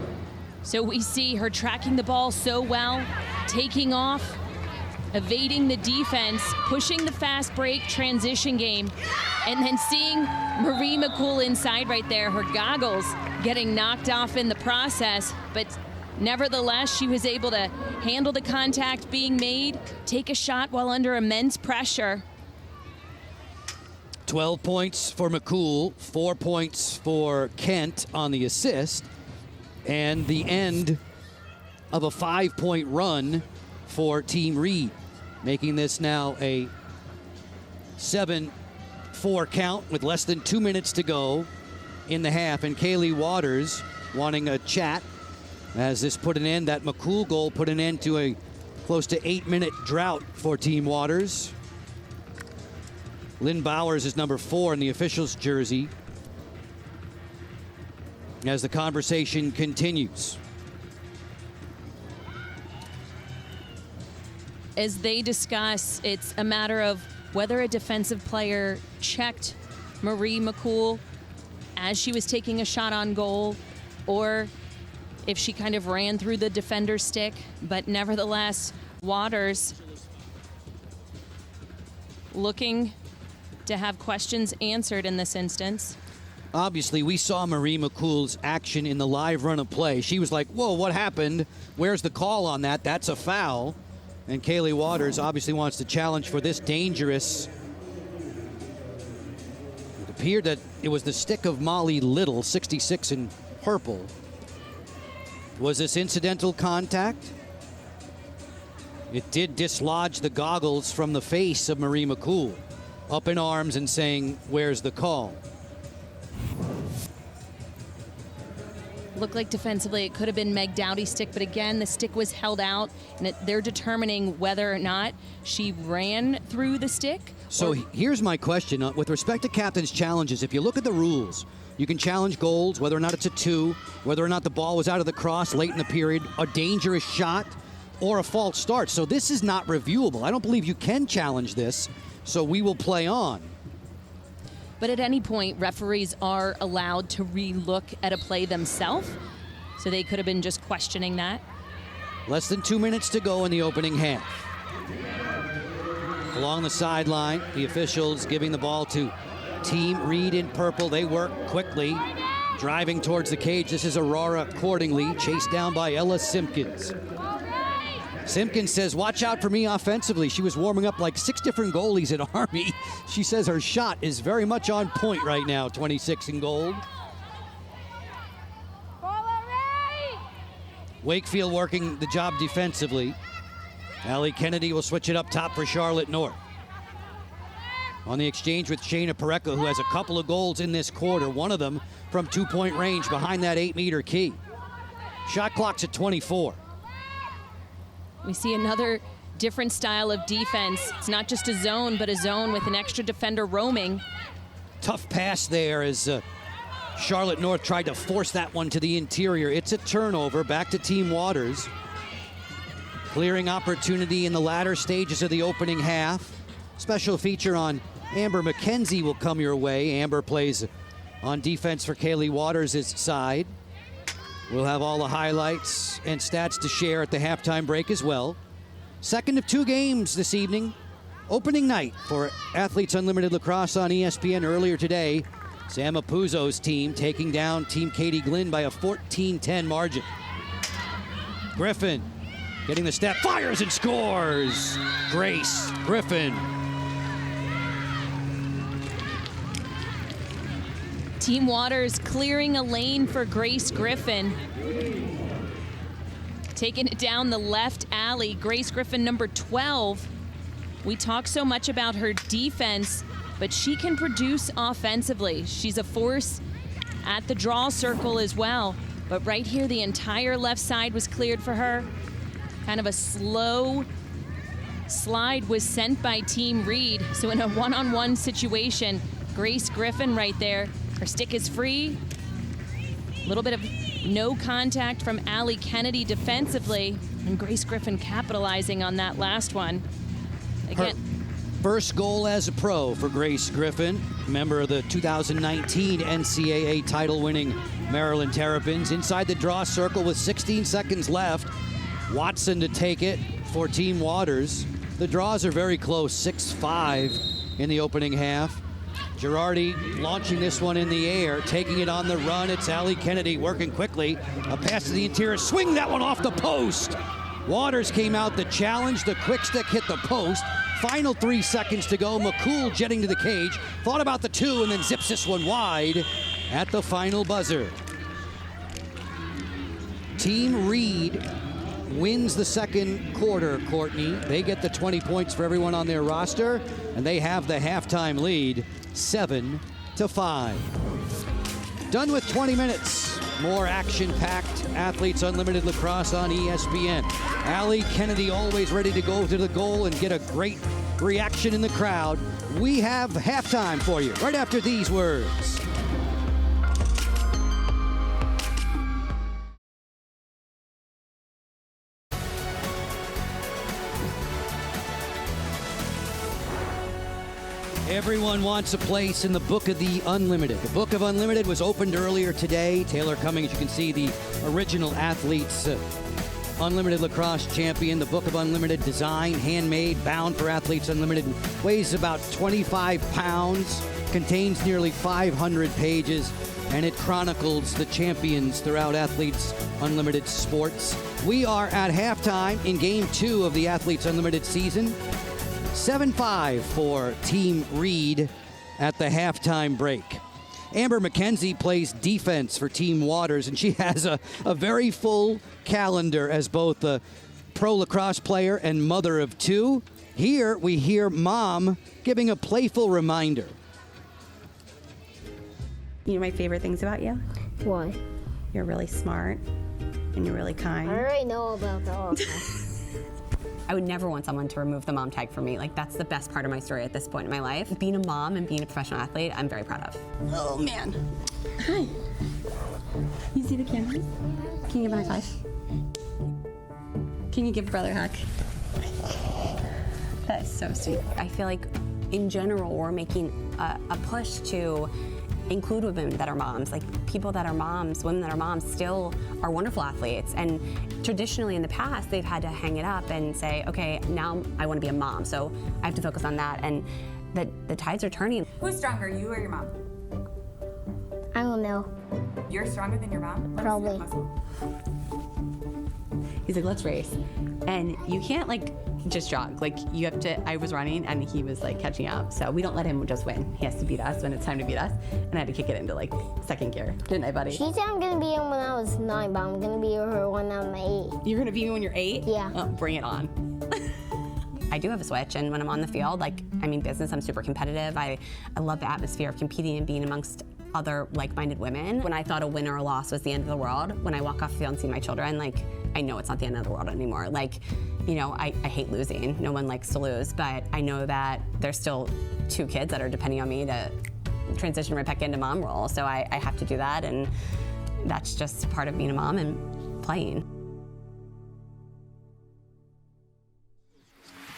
So we see her tracking the ball so well, taking off, evading the defense, pushing the fast break transition game, and then seeing Marie McCool inside right there, her goggles getting knocked off in the process, but nevertheless, she was able to handle the contact being made, take a shot while under immense pressure. 12 points for McCool, 4 points for Kent on the assist, and the end of a 5-point run for Team Reed, making this now a 7-4 count with less than 2 minutes to go in the half. And Kaylee Waters wanting a chat as this put an end, that McCool goal put an end to a close to 8-minute drought for Team Waters. Lynn Bowers is number 4 in the official's jersey as the conversation continues. As they discuss, it's a matter of whether a defensive player checked Marie McCool as she was taking a shot on goal, or if she kind of ran through the defender's stick. But nevertheless, Waters looking to have questions answered in this instance. Obviously, we saw Marie McCool's action in the live run of play. She was like, whoa, what happened? Where's the call on that? That's a foul. And Kaylee Waters obviously wants to challenge for this dangerous. It appeared that it was the stick of Molly Little, 66 in purple. Was this incidental contact? It did dislodge the goggles from the face of Marie McCool, up in arms and saying, where's the call? Looked like defensively it could have been Meg Dowdy's stick, but again, the stick was held out, and they're determining whether or not she ran through the stick. So here's my question. With respect to captain's challenges, if you look at the rules, you can challenge goals, whether or not it's a 2, whether or not the ball was out of the cross late in the period, a dangerous shot, or a false start. So this is not reviewable. I don't believe you can challenge this, so we will play on. But at any point, referees are allowed to re-look at a play themselves, so they could have been just questioning that. Less than 2 minutes to go in the opening half. Along the sideline, the officials giving the ball to Team Reed in purple. They work quickly, driving towards the cage. This is Aurora Cordingley, chased down by Ella Simpkins. Simpkins says, watch out for me offensively. She was warming up like 6 different goalies at Army. She says her shot is very much on point right now, 26 in gold. Wakefield working the job defensively. Allie Kennedy will switch it up top for Charlotte North. On the exchange with Shayna Pareca, who has a couple of goals in this quarter, one of them from 2-point range behind that 8-meter key. Shot clock's at 24. We see another different style of defense. It's not just a zone, but a zone with an extra defender roaming. Tough pass there as Charlotte North tried to force that one to the interior. It's a turnover, back to Team Waters. Clearing opportunity in the latter stages of the opening half. Special feature on Amber McKenzie will come your way. Amber plays on defense for Kaylee Waters' side. We'll have all the highlights and stats to share at the halftime break as well. Second of 2 games this evening. Opening night for Athletes Unlimited Lacrosse on ESPN earlier today. Sam Apuzzo's team taking down Team Katie Glynn by a 14-10 margin. Griffin getting the step, fires and scores. Grace Griffin. Team Waters clearing a lane for Grace Griffin. Taking it down the left alley. Grace Griffin, number 12. We talk so much about her defense, but she can produce offensively. She's a force at the draw circle as well. But right here, the entire left side was cleared for her. Kind of a slow slide was sent by Team Reed. So in a one-on-one situation, Grace Griffin right there. Her stick is free. A little bit of no contact from Allie Kennedy defensively. And Grace Griffin capitalizing on that last one. Again, her first goal as a pro for Grace Griffin, member of the 2019 NCAA title-winning Maryland Terrapins. Inside the draw circle with 16 seconds left. Watson to take it for Team Waters. The draws are very close, 6-5 in the opening half. Girardi launching this one in the air, taking it on the run. It's Allie Kennedy working quickly. A pass to the interior, swing that one off the post. Waters came out the challenge, the quick stick hit the post. Final 3 seconds to go. McCool jetting to the cage, thought about the 2 and then zips this one wide at the final buzzer. Team Reed wins the second quarter, Courtney. They get the 20 points for everyone on their roster, and they have the halftime lead, 7-5. Done with 20 minutes. More action-packed Athletes Unlimited Lacrosse on ESPN. Allie Kennedy always ready to go to the goal and get a great reaction in the crowd. We have halftime for you right after these words. Everyone wants a place in the Book of the Unlimited. The Book of Unlimited was opened earlier today. Taylor Cummings, you can see the original Athletes Unlimited Lacrosse champion. The Book of Unlimited design, handmade, bound for Athletes Unlimited. Weighs about 25 pounds. contains nearly 500 pages, and it chronicles the champions throughout Athletes Unlimited sports. We are at halftime in Game 2 of the Athletes Unlimited season. 7-5 for Team Reed at the halftime break. Amber McKenzie plays defense for Team Waters, and she has a very full calendar as both a pro lacrosse player and mother of two. Here we hear Mom giving a playful reminder. You know my favorite things about you? Why? You're really smart and you're really kind. I already know about that. I would never want someone to remove the mom tag from me. Like, that's the best part of my story at this point in my life. Being a mom and being a professional athlete, I'm very proud of. Oh, man. Hi. You see the cameras? Can you give a high five? Can you give brother a hug? That is so sweet. I feel like, in general, we're making a push to include women that are moms. Like, people that are moms, women that are moms still are wonderful athletes. And traditionally in the past, they've had to hang it up and say, okay, now I want to be a mom, so I have to focus on that. And the tides are turning. Who's stronger, you or your mom? I don't know. You're stronger than your mom? Probably. He's like, let's race. And you can't, like, just jog. Like, you have to, I was running and he was, like, catching up. So we don't let him just win. He has to beat us when it's time to beat us. And I had to kick it into, like, second gear. Didn't I, buddy? She said I'm going to be in when I was 9, but I'm going to be her when I'm 8. You're going to be me when you're 8? Yeah. Oh, bring it on. I do have a switch, and when I'm on the field, like, I mean, business, I'm super competitive. I love the atmosphere of competing and being amongst other like-minded women. When I thought a win or a loss was the end of the world, when I walk off the field and see my children, like, I know it's not the end of the world anymore. Like, you know, I hate losing. No one likes to lose, but I know that there's still 2 kids that are depending on me to transition right back into mom role. So I have to do that, and that's just part of being a mom and playing.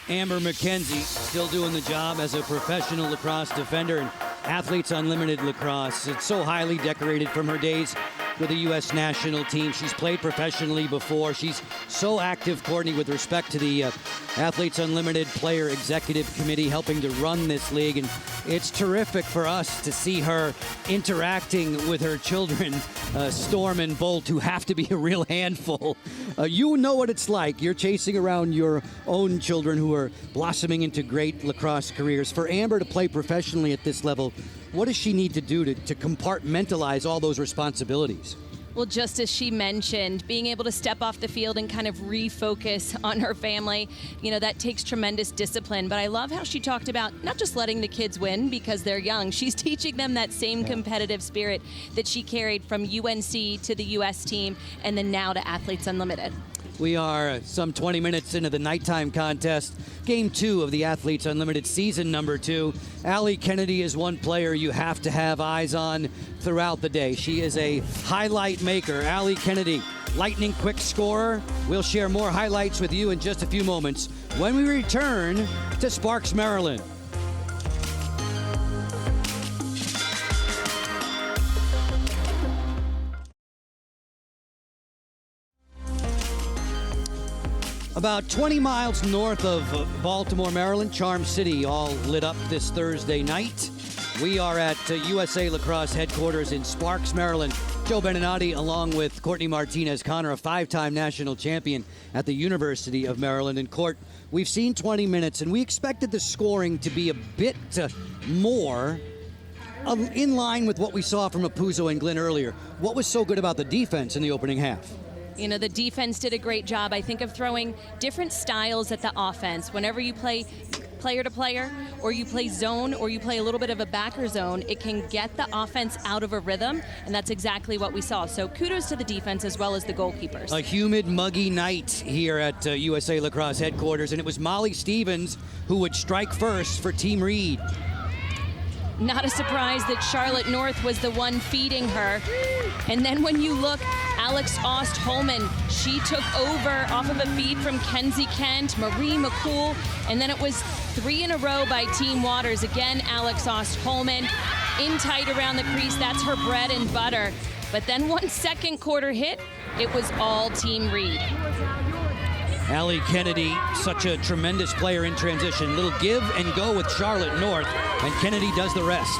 Amber McKenzie still doing the job as a professional lacrosse defender and Athletes Unlimited Lacrosse. It's so highly decorated from her days with the U.S. national team. She's played professionally before. She's so active, Courtney, with respect to the Athletes Unlimited Player Executive Committee helping to run this league. And it's terrific for us to see her interacting with her children, Storm and Bolt, who have to be a real handful. You know what it's like. You're chasing around your own children who are blossoming into great lacrosse careers. For Amber to play professionally at this level, what does she need to do to compartmentalize all those responsibilities? Well, just as she mentioned, being able to step off the field and kind of refocus on her family, you know, that takes tremendous discipline. But I love how she talked about not just letting the kids win because they're young. She's teaching them that same competitive spirit that she carried from UNC to the U.S. team and then now to Athletes Unlimited. We are some 20 minutes into the nighttime contest. Game 2 of the Athletes Unlimited season number 2. Allie Kennedy is one player you have to have eyes on throughout the day. She is a highlight maker. Allie Kennedy, lightning quick scorer. We'll share more highlights with you in just a few moments when we return to Sparks, Maryland. About 20 miles north of Baltimore, Maryland, Charm City, all lit up this Thursday night. We are at USA Lacrosse headquarters in Sparks, Maryland. Joe Beninati, along with Courtney Martinez-Connor, a 5-time national champion at the University of Maryland. And Court, we've seen 20 minutes, and we expected the scoring to be a bit more in line with what we saw from Apuzzo and Glenn earlier. What was so good about the defense in the opening half? You know, the defense did a great job, I think, of throwing different styles at the offense. Whenever you play player to player, or you play zone, or you play a little bit of a backer zone, it can get the offense out of a rhythm, and that's exactly what we saw. So kudos to the defense as well as the goalkeepers. A humid, muggy night here at USA Lacrosse headquarters, and it was Molly Stevens who would strike first for Team Reed. Not a surprise that Charlotte North was the one feeding her. And then when you look, Alex Ost-Holman, she took over off of a feed from Kenzie Kent, Marie McCool, and then it was 3 in a row by Team Waters. Again, Alex Ost-Holman in tight around the crease. That's her bread and butter. But then once second quarter hit, it was all Team Reed. Allie Kennedy, such a tremendous player in transition. Little give and go with Charlotte North, and Kennedy does the rest.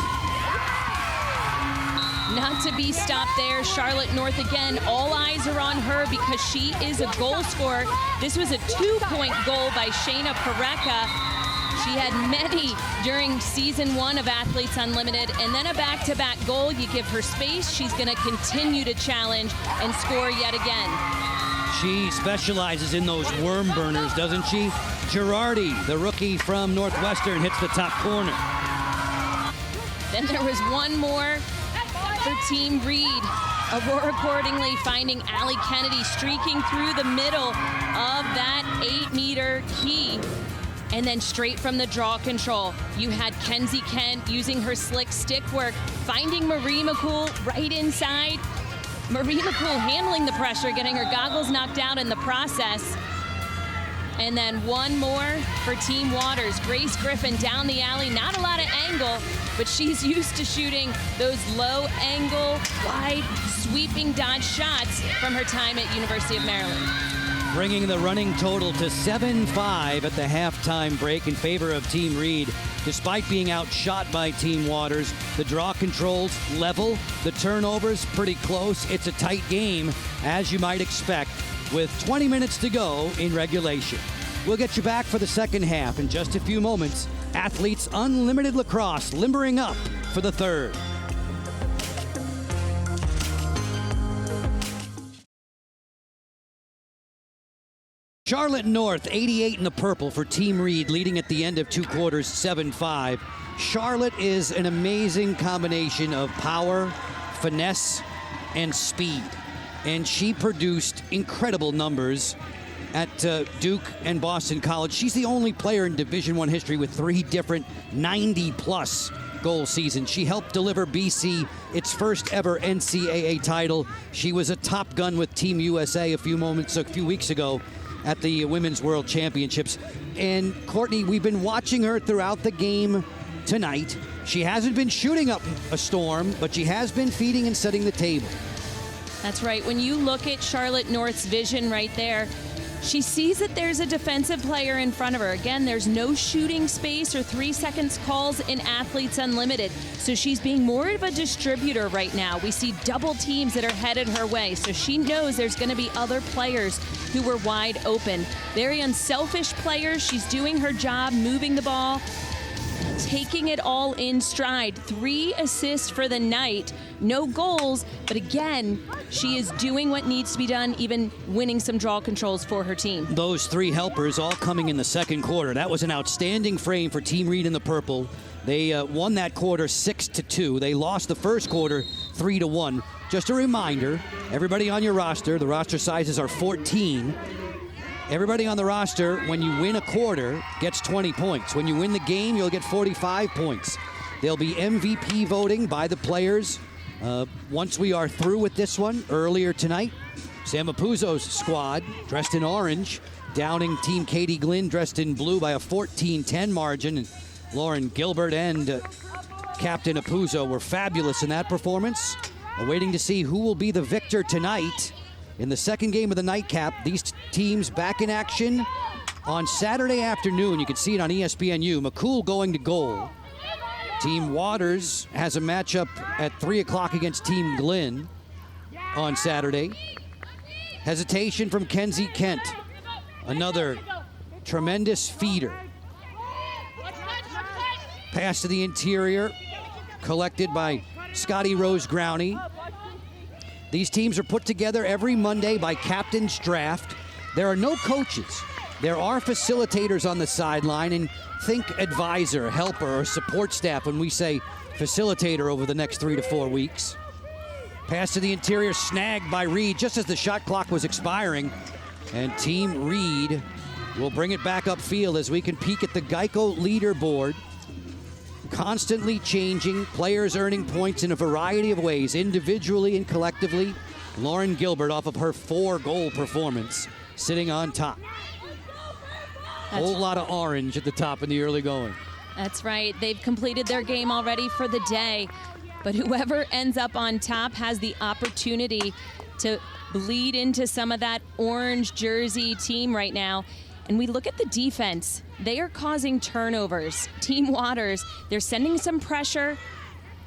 Not to be stopped there. Charlotte North again, all eyes are on her because she is a goal scorer. This was a 2-point goal by Shayna Pareka. She had many during season 1 of Athletes Unlimited, and then a back-to-back goal. You give her space, she's going to continue to challenge and score yet again. She specializes in those worm burners, doesn't she? Girardi, the rookie from Northwestern, hits the top corner. Then there was one more for Team Reed. Aurora Cordingley finding Allie Kennedy streaking through the middle of that 8-meter key. And then straight from the draw control, you had Kenzie Kent using her slick stick work, finding Marie McCool right inside. Marie McCool handling the pressure, getting her goggles knocked out in the process. And then one more for Team Waters. Grace Griffin down the alley, not a lot of angle, but she's used to shooting those low angle, wide, sweeping dodge shots from her time at University of Maryland. Bringing the running total to 7-5 at the halftime break in favor of Team Reed. Despite being outshot by Team Waters, the draw controls level, the turnovers pretty close. It's a tight game, as you might expect, with 20 minutes to go in regulation. We'll get you back for the second half in just a few moments. Athletes Unlimited Lacrosse limbering up for the third. Charlotte North, 88 in the purple for Team Reed, leading at the end of 2 quarters, 7-5. Charlotte is an amazing combination of power, finesse, and speed. And she produced incredible numbers at Duke and Boston College. She's the only player in Division I history with 3 different 90-plus goal seasons. She helped deliver BC its first ever NCAA title. She was a top gun with Team USA a few weeks ago at the Women's World Championships. And Courtney, we've been watching her throughout the game tonight. She hasn't been shooting up a storm, but she has been feeding and setting the table. That's right. When you look at Charlotte North's vision right there, she sees that there's a defensive player in front of her. Again, there's no shooting space or 3 seconds calls in Athletes Unlimited. So she's being more of a distributor right now. We see double teams that are headed her way. So she knows there's going to be other players who were wide open. Very unselfish players. She's doing her job, moving the ball, taking it all in stride. 3 assists for the night. No goals, but again, she is doing what needs to be done, even winning some draw controls for her team. Those 3 helpers all coming in the second quarter. That was an outstanding frame for Team Reed in the purple. They won that quarter 6-2. They lost the first quarter 3-1. Just a reminder, everybody on your roster, the roster sizes are 14. Everybody on the roster, when you win a quarter, gets 20 points. When you win the game, you'll get 45 points. There'll be MVP voting by the players once we are through with this one. Earlier tonight, Sam Apuzzo's squad, dressed in orange, downing Team Katie Glynn, dressed in blue by a 14-10 margin. And Lauren Gilbert and Captain Apuzzo were fabulous in that performance. Waiting to see who will be the victor tonight. In the second game of the nightcap, these teams back in action on Saturday afternoon. You can see it on ESPNU. McCool going to goal. Team Waters has a matchup at 3 o'clock against Team Glynn on Saturday. Hesitation from Kenzie Kent. Another tremendous feeder. Pass to the interior, collected by Scotty Rose Growney. These teams are put together every Monday by Captain's Draft. There are no coaches. There are facilitators on the sideline, and think advisor, helper, or support staff when we say facilitator over the next 3 to 4 weeks. Pass to the interior, snagged by Reed just as the shot clock was expiring. And Team Reed will bring it back upfield as we can peek at the Geico leaderboard. Constantly changing, players earning points in a variety of ways, individually and collectively. Lauren Gilbert, off of her 4-goal performance, sitting on top. Whole lot of orange at the top in the early going. That's right. They've completed their game already for the day. But whoever ends up on top has the opportunity to bleed into some of that orange jersey team right now. And we look at the defense. They are causing turnovers. Team Waters, they're sending some pressure.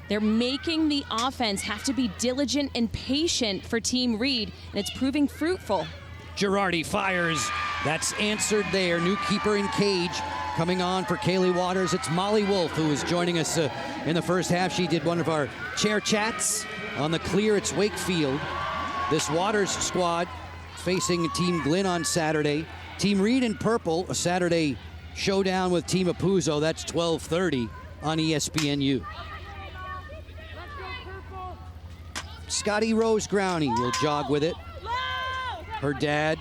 They're making the offense have to be diligent and patient for Team Reed, and it's proving fruitful. Girardi fires. That's answered there. New keeper in cage coming on for Kaylee Waters. It's Molly Wolf who is joining us in the first half. She did one of our chair chats on the clear. It's Wakefield. This Waters squad facing Team Glenn on Saturday. Team Reed in purple, a Saturday showdown with Team Apuzzo. That's 12:30 on ESPNU. Scotty Rose Growney will jog with it. Her dad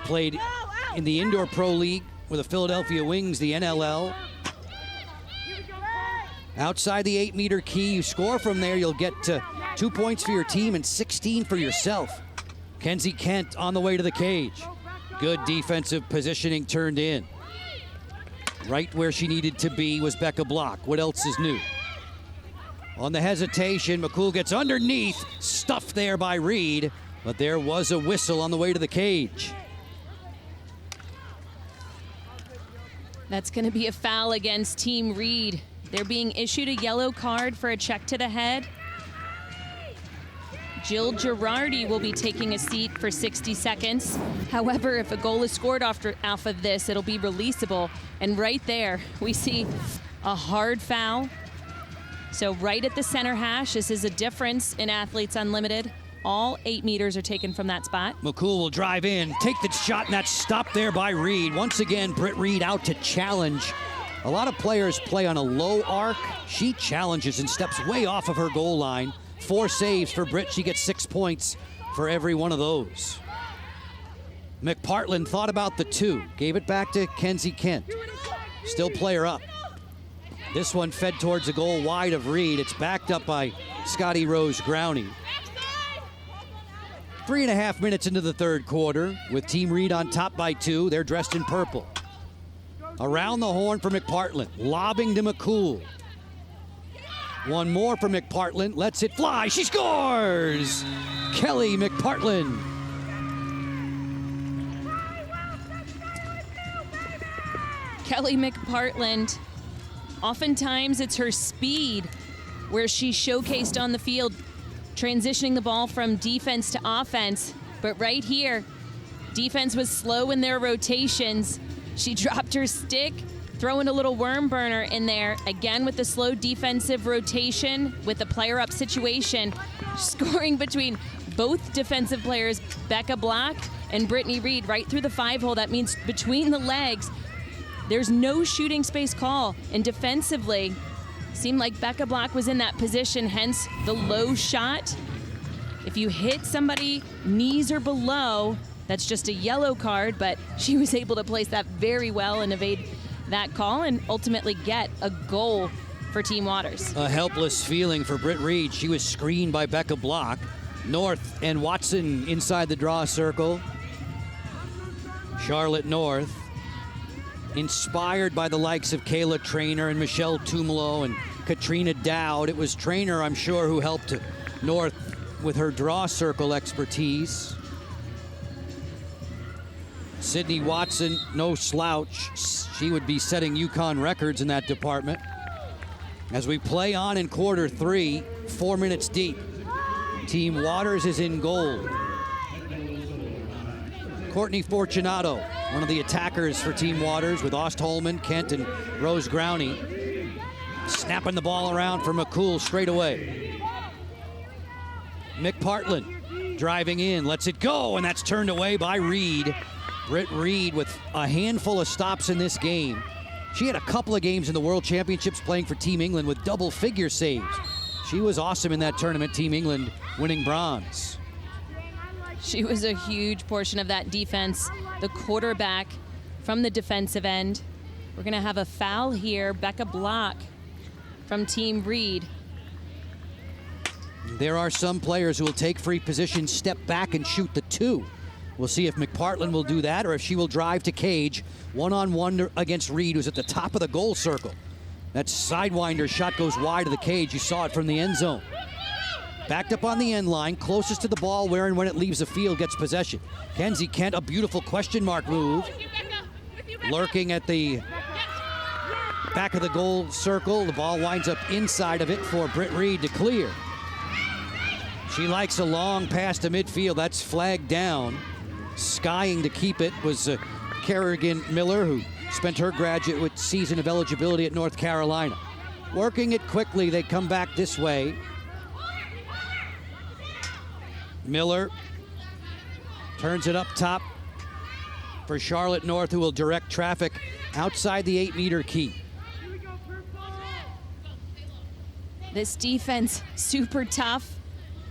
played in the Indoor Pro League with the Philadelphia Wings, the NLL. Outside the 8-meter key, you score from there, you'll get 2 points for your team and 16 for yourself. Kenzie Kent on the way to the cage. Good defensive positioning turned in. Right where she needed to be was Becca Block. What else is new? On the hesitation, McCool gets underneath, stuffed there by Reed, but there was a whistle on the way to the cage. That's going to be a foul against Team Reed. They're being issued a yellow card for a check to the head. Jill Girardi will be taking a seat for 60 seconds. However, if a goal is scored off of this, it'll be releasable. And right there, we see a hard foul. So right at the center hash, this is a difference in Athletes Unlimited. All 8 meters are taken from that spot. McCool will drive in, take the shot, and that's stopped there by Reed. Once again, Britt Reed out to challenge. A lot of players play on a low arc. She challenges and steps way off of her goal line. 4 saves for Britt. She gets 6 points for every one of those. McPartland thought about the 2. Gave it back to Kenzie Kent. Still player up. This one fed towards the goal wide of Reed. It's backed up by Scotty Rose Growney. 3.5 minutes into the third quarter with Team Reed on top by 2. They're dressed in purple. Around the horn for McPartland. Lobbing to McCool. One more for McPartland. Lets it fly. She scores! Kelly McPartland. Kelly McPartland. Oftentimes it's her speed where she's showcased on the field, transitioning the ball from defense to offense. But right here, defense was slow in their rotations. She dropped her stick, throwing a little worm burner in there. Again with the slow defensive rotation with the player up situation. Scoring between both defensive players, Becca Block and Brittany Reed, right through the 5-hole. That means between the legs. There's no shooting space call. And defensively, seemed like Becca Block was in that position, hence the low shot. If you hit somebody knees or below, that's just a yellow card, but she was able to place that very well and evade that call and ultimately get a goal for Team Waters. A helpless feeling for Britt Reed. She was screened by Becca Block. North and Watson inside the draw circle. Charlotte North, inspired by the likes of Kayla Traynor and Michelle Tumalo and Katrina Dowd. It was Traynor, I'm sure, who helped North with her draw circle expertise. Sydney Watson, no slouch. She would be setting UConn records in that department. As we play on in quarter 3, 4 minutes deep. Team Waters is in goal. Courtney Fortunato, one of the attackers for Team Waters, with Ostholman, Kent, and Rose Growney. Snapping the ball around for McCool straight away. McPartland driving in, lets it go, and that's turned away by Reed. Britt Reed with a handful of stops in this game. She had a couple of games in the World Championships playing for Team England with double-figure saves. She was awesome in that tournament, Team England winning bronze. She was a huge portion of that defense, the quarterback from the defensive end. We're going to have a foul here. Becca Block from Team Reed. There are some players who will take free position, step back, and shoot the 2. We'll see if McPartland will do that or if she will drive to cage. One-on-one against Reed, who's at the top of the goal circle. That sidewinder shot goes wide of the cage. You saw it from the end zone. Backed up on the end line, closest to the ball where and when it leaves the field gets possession. Kenzie Kent, a beautiful question mark move. Lurking at the back of the goal circle. The ball winds up inside of it for Britt Reed to clear. She likes a long pass to midfield. That's flagged down. Skying to keep it was Kerrigan Miller, who spent her graduate season of eligibility at North Carolina. Working it quickly, they come back this way. Miller turns it up top for Charlotte North, who will direct traffic outside the 8-meter key. This defense, super tough,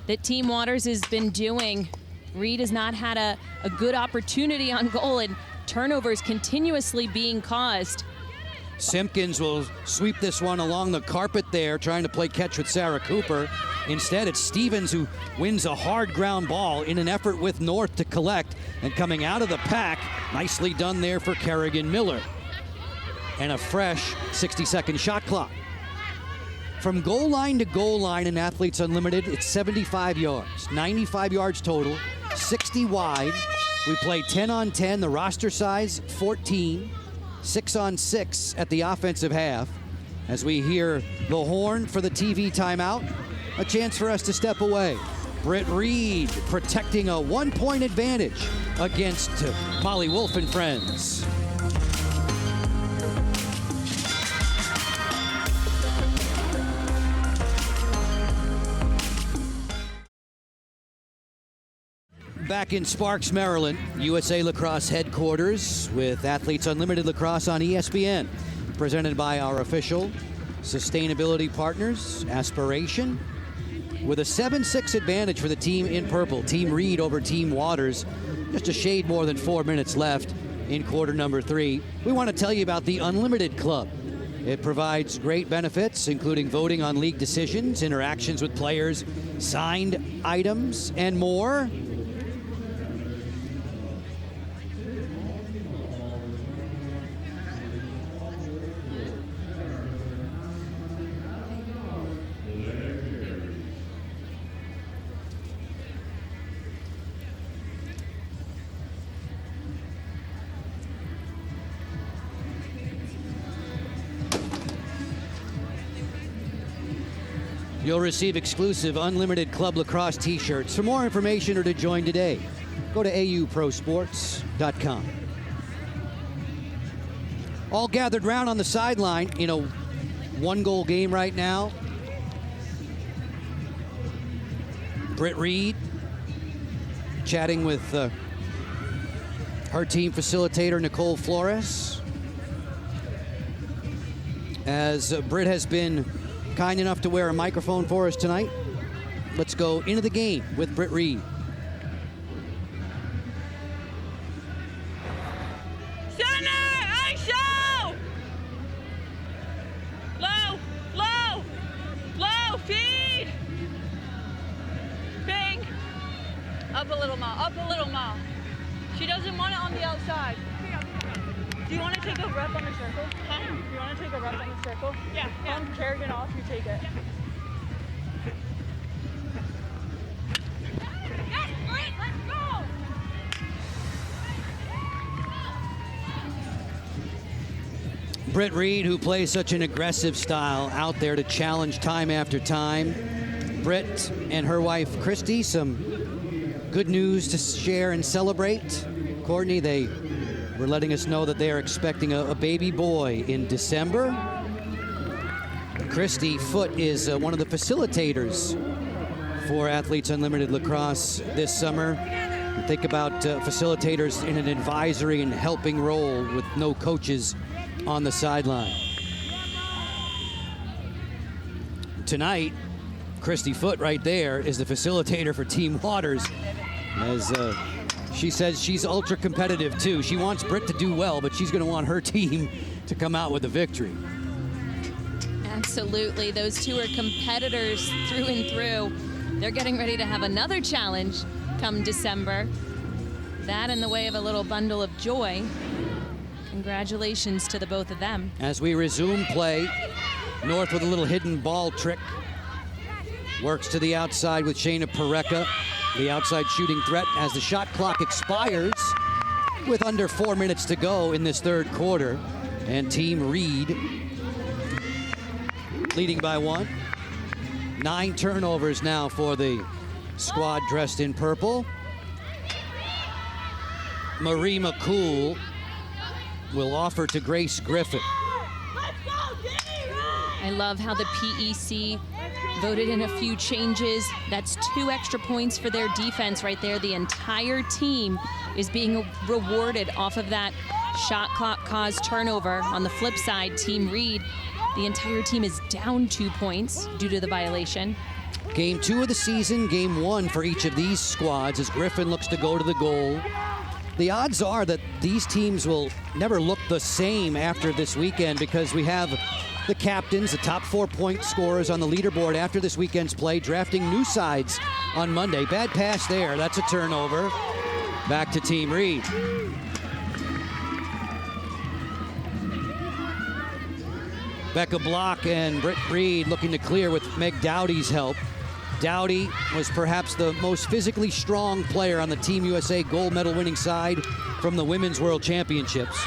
that Team Waters has been doing. Reed has not had a good opportunity on goal, and turnovers continuously being caused. Simpkins will sweep this one along the carpet there, trying to play catch with Sarah Cooper. Instead, it's Stevens who wins a hard ground ball in an effort with North to collect. And coming out of the pack, nicely done there for Kerrigan Miller. And a fresh 60-second shot clock. From goal line to goal line in Athletes Unlimited, it's 75 yards, 95 yards total, 60 wide. We play 10 on 10, the roster size 14, 6 on 6 at the offensive half. As we hear the horn for the TV timeout, a chance for us to step away. Britt Reed protecting a 1-point advantage against Molly Wolf and friends. Back in Sparks, Maryland, USA Lacrosse headquarters with Athletes Unlimited Lacrosse on ESPN. Presented by our official sustainability partners, Aspiration. With a 7-6 advantage for the team in purple, Team Reed over Team Waters. Just a shade more than 4 minutes left in quarter number 3. We want to tell you about the Unlimited Club. It provides great benefits, including voting on league decisions, interactions with players, signed items, and more. You'll receive exclusive Unlimited Club Lacrosse t-shirts. For more information or to join today, go to auprosports.com. All gathered round on the sideline in a 1-goal game right now. Britt Reed chatting with her team facilitator, Nicole Flores. As Britt has been kind enough to wear a microphone for us tonight. Let's go into the game with Britt Reed. Center! ISO! Low! Low! Low! Feed! Bing! Up a little mile. Up a little mile. She doesn't want it on the outside. Do you want to take a rep on the circle? Huh? Do you want to take a rep on the circle? Yeah. Kerrigan off, you take it. Yes, great, let's go! Britt Reed, who plays such an aggressive style out there to challenge time after time. Britt and her wife, Christy, some good news to share and celebrate. Courtney, they were letting us know that they are expecting a baby boy in December. Christy Foote is one of the facilitators for Athletes Unlimited Lacrosse this summer. Think about facilitators in an advisory and helping role with no coaches on the sideline. Tonight, Christy Foote right there is the facilitator for Team Waters. As she says she's ultra competitive too. She wants Britt to do well, but she's going to want her team to come out with a victory. Absolutely. Those two are competitors through and through. They're getting ready to have another challenge come December. That in the way of a little bundle of joy. Congratulations to the both of them. As we resume play, North with a little hidden ball trick. Works to the outside with Shayna Pareca. The outside shooting threat as the shot clock expires with under 4 minutes to go in this third quarter. And Team Reed leading by 1. 9 turnovers now for the squad dressed in purple. Marie McCool will offer to Grace Griffin. I love how the PEC voted in a few changes. That's 2 extra points for their defense right there. The entire team is being rewarded off of that shot clock caused turnover. On the flip side, Team Reed, the entire team is down 2 points due to the violation. Game 2 of the season, game 1 for each of these squads as Griffin looks to go to the goal. The odds are that these teams will never look the same after this weekend because we have the captains, the top 4 point scorers on the leaderboard after this weekend's play, drafting new sides on Monday. Bad pass there. That's a turnover. Back to Team Reed. Becca Block and Britt Reed looking to clear with Meg Dowdy's help. Dowdy was perhaps the most physically strong player on the Team USA gold medal winning side from the Women's World Championships.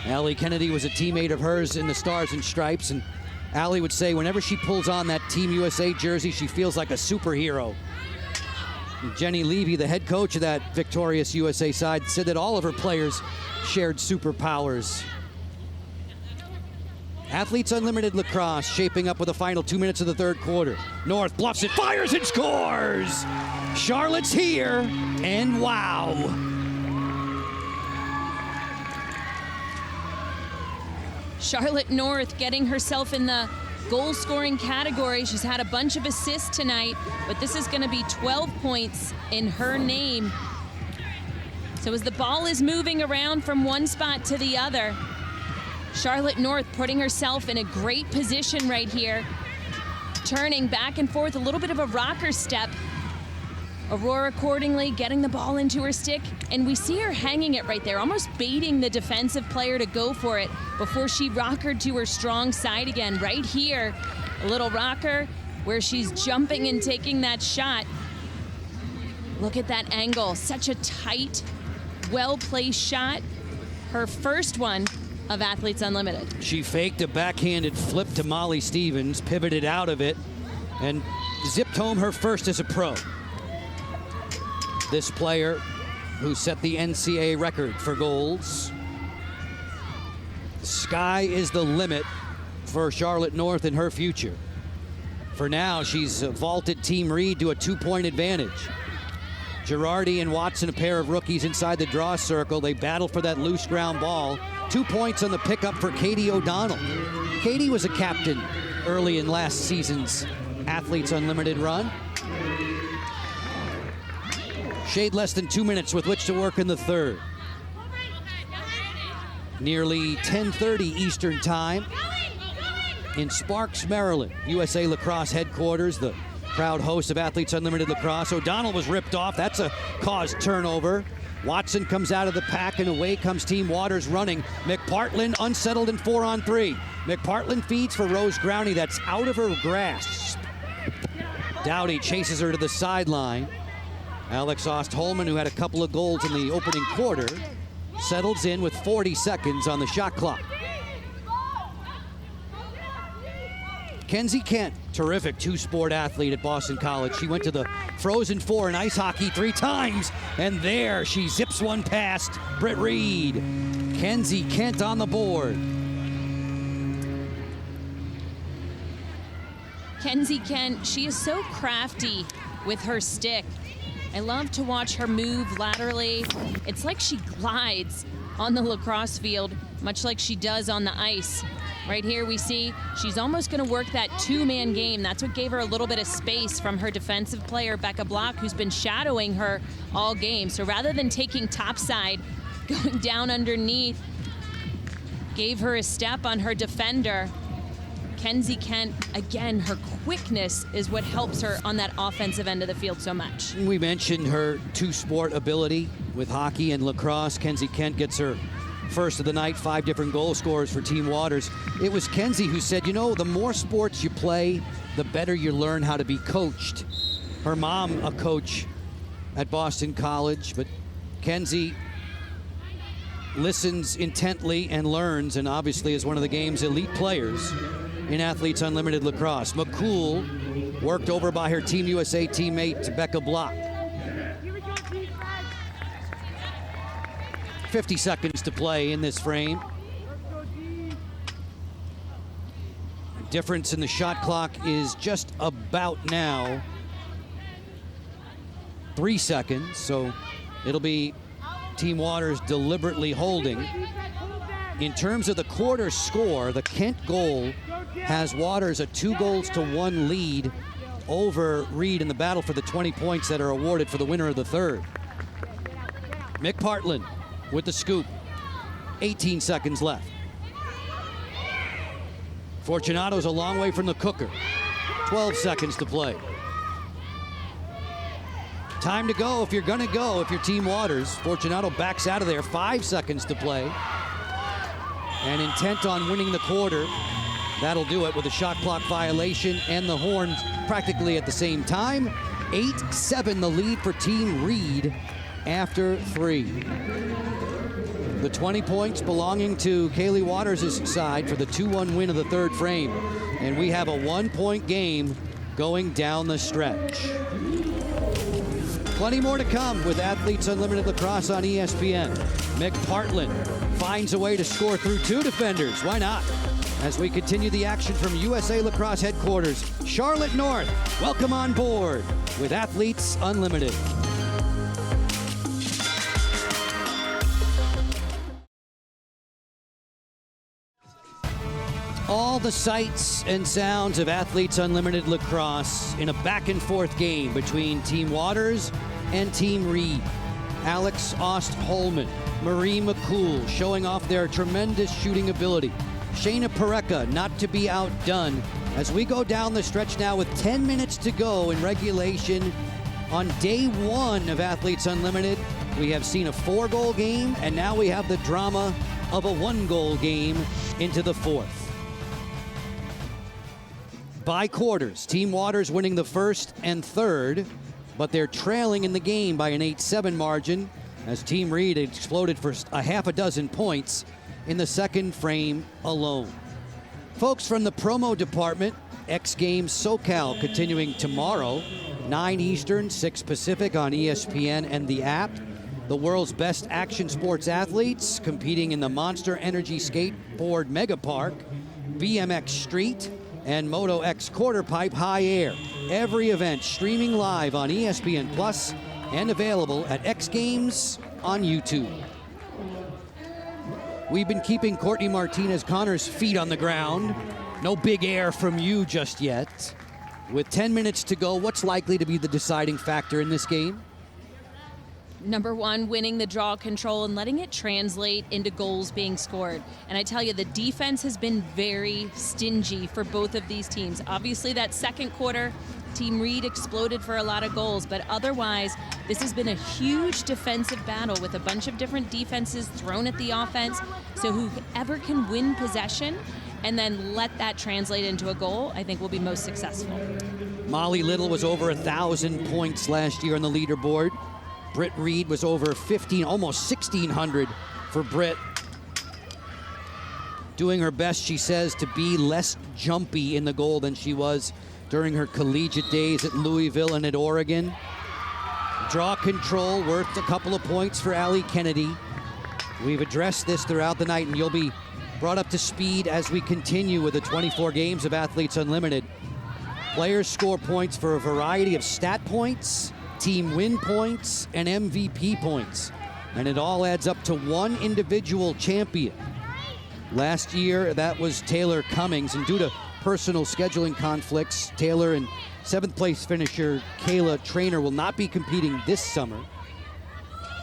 Allie Kennedy was a teammate of hers in the Stars and Stripes, and Allie would say whenever she pulls on that Team USA jersey, she feels like a superhero. And Jenny Levy, the head coach of that victorious USA side, said that all of her players shared superpowers. Athletes Unlimited Lacrosse shaping up with the final 2 minutes of the third quarter. North bluffs it, fires and scores! Charlotte's here, and wow! Charlotte North getting herself in the goal-scoring category. She's had a bunch of assists tonight, but this is going to be 12 points in her name. So as the ball is moving around from one spot to the other, Charlotte North putting herself in a great position right here. Turning back and forth, a little bit of a rocker step. Aurora accordingly getting the ball into her stick, and we see her hanging it right there, almost baiting the defensive player to go for it before she rockered to her strong side again. Right here, a little rocker where she's jumping and taking that shot. Look at that angle, such a tight, well-placed shot. Her first one of Athletes Unlimited. She faked a backhanded flip to Molly Stevens, pivoted out of it, and zipped home her first as a pro. This player who set the NCAA record for goals. Sky is the limit for Charlotte North and her future. For now, she's vaulted Team Reed to a 2-point advantage. Girardi and Watson, a pair of rookies inside the draw circle. They battle for that loose ground ball. 2 points on the pickup for Katie O'Donnell. Katie was a captain early in last season's Athletes Unlimited run. Shade less than 2 minutes with which to work in the third. Nearly 10:30 Eastern time in Sparks, Maryland. USA Lacrosse headquarters, the proud host of Athletes Unlimited Lacrosse. O'Donnell was ripped off. That's a caused turnover. Watson comes out of the pack, and away comes Team Waters running. McPartland unsettled in 4-on-3. McPartland feeds for Rose Growney. That's out of her grasp. Dowdy chases her to the sideline. Alex Ost-Holman, who had a couple of goals in the opening quarter, settles in with 40 seconds on the shot clock. Kenzie Kent, terrific two-sport athlete at Boston College. She went to the Frozen Four in ice hockey 3 times, and there she zips one past Britt Reed. Kenzie Kent on the board. Kenzie Kent, she is so crafty with her stick. I love to watch her move laterally. It's like she glides on the lacrosse field, much like she does on the ice. Right here we see she's almost going to work that 2-man game. That's what gave her a little bit of space from her defensive player, Becca Block, who's been shadowing her all game. So rather than taking topside, going down underneath, gave her a step on her defender. Kenzie Kent, again, her quickness is what helps her on that offensive end of the field so much. We mentioned her two-sport ability with hockey and lacrosse. Kenzie Kent gets her first of the night, 5 different goal scorers for Team Waters. It was Kenzie who said, you know, the more sports you play, the better you learn how to be coached. Her mom, a coach at Boston College, but Kenzie listens intently and learns, and obviously is one of the game's elite players. in Athletes Unlimited Lacrosse. McCool worked over by her Team USA teammate, Becca Block. 50 seconds to play in this frame. Difference in the shot clock is just about now 3 seconds, so it'll be Team Waters deliberately holding. In terms of the quarter score, the Kent goal has Waters a 2-1 lead over Reed in the battle for the 20 points that are awarded for the winner of the third. Mick Partland with the scoop. 18 seconds left. Fortunato's a long way from the cooker. 12 seconds to play. Time to go if you're gonna go, if you're Team Waters. Fortunato backs out of there, 5 seconds to play. And intent on winning the quarter. That'll do it with a shot clock violation and the horn practically at the same time. 8-7 the lead for Team Reed after 3. The 20 points belonging to Kaylee Waters' side for the 2-1 win of the third frame. And we have a 1-point game going down the stretch. Plenty more to come with Athletes Unlimited Lacrosse on ESPN. Mick Partland finds a way to score through 2 defenders. Why not? As we continue the action from USA Lacrosse headquarters, Charlotte North, welcome on board with Athletes Unlimited. All the sights and sounds of Athletes Unlimited Lacrosse in a back-and-forth game between Team Waters and Team Reed. Alex Ost-Holman, Marie McCool showing off their tremendous shooting ability. Shayna Pareca not to be outdone as we go down the stretch now with 10 minutes to go in regulation. On day 1 of Athletes Unlimited, we have seen a 4-goal game, and now we have the drama of a 1-goal game into the 4th. By quarters, Team Waters winning the first and third, but they're trailing in the game by an 8-7 margin as Team Reed exploded for a half a dozen points in the second frame alone. Folks from the promo department, X Games SoCal continuing tomorrow, 9 Eastern, 6 Pacific on ESPN and the app. The world's best action sports athletes competing in the Monster Energy Skateboard Mega Park, BMX Street, and Moto X Quarter Pipe High Air. Every event streaming live on ESPN Plus and available at X Games on YouTube. We've been keeping Courtney Martinez-Connor's feet on the ground. No big air from you just yet. With 10 minutes to go, what's likely to be the deciding factor in this game? Number 1, winning the draw control and letting it translate into goals being scored. And I tell you, the defense has been very stingy for both of these teams. Obviously, that second quarter, Team Reed exploded for a lot of goals, but otherwise, this has been a huge defensive battle with a bunch of different defenses thrown at the offense. So whoever can win possession and then let that translate into a goal, I think will be most successful. Molly Little was over 1,000 points last year on the leaderboard. Britt Reed was over 15, almost 1,600 for Britt. Doing her best, she says, to be less jumpy in the goal than she was during her collegiate days at Louisville and at Oregon. Draw control worth a couple of points for Allie Kennedy. We've addressed this throughout the night, and you'll be brought up to speed as we continue with the 24 games of Athletes Unlimited. Players score points for a variety of stat points, team win points, and MVP points. And it all adds up to one individual champion. Last year, that was Taylor Cummings, and due to personal scheduling conflicts, Taylor and 7th place finisher Kayla Trainer will not be competing this summer.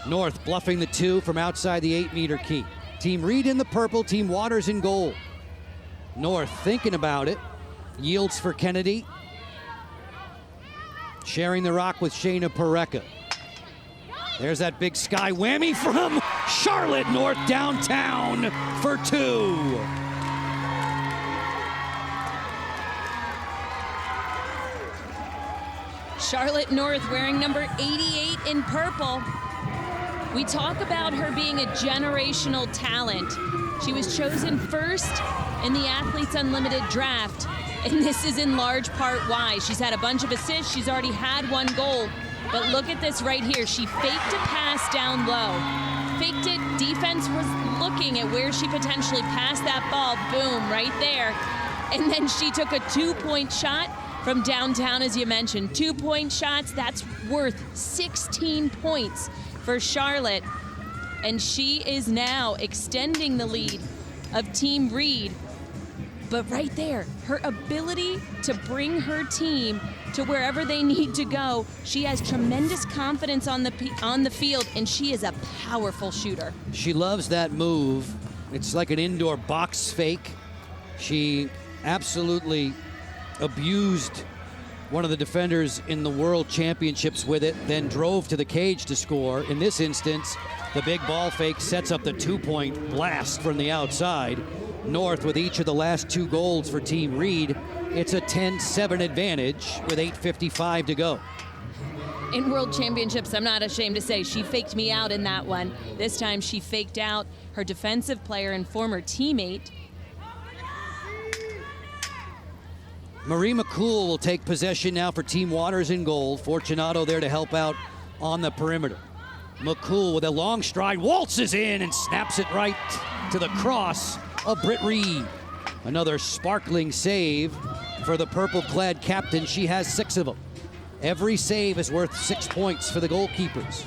North bluffing the 2 from outside the 8-meter key. Team Reed in the purple, Team Waters in gold. North thinking about it, yields for Kennedy. Sharing the rock with Shayna Pareca. There's that big sky whammy from Charlotte North downtown for 2. Charlotte North wearing number 88 in purple. We talk about her being a generational talent. She was chosen first in the Athletes Unlimited draft, and this is in large part why. She's had a bunch of assists. She's already had 1 goal. But look at this right here. She faked a pass down low. Faked it. Defense was looking at where she potentially passed that ball. Boom, right there. And then she took a 2-point shot from downtown, as you mentioned. 2-point shots, that's worth 16 points for Charlotte. And she is now extending the lead of Team Reed. But right there, her ability to bring her team to wherever they need to go. She has tremendous confidence on the field, and she is a powerful shooter. She loves that move. It's like an indoor box fake. She absolutely abused one of the defenders in the World Championships with it, then drove to the cage to score. In this instance, the big ball fake sets up the 2-point blast from the outside. North with each of the last 2 goals for Team Reed. It's a 10-7 advantage with 8:55 to go. In World Championships, I'm not ashamed to say she faked me out in that one. This time she faked out her defensive player and former teammate. Marie McCool will take possession now for Team Waters in goal. Fortunato there to help out on the perimeter. McCool with a long stride waltzes in and snaps it right to the cross of Britt Reed. Another sparkling save for the purple-clad captain. She has 6 of them. Every save is worth 6 points for the goalkeepers.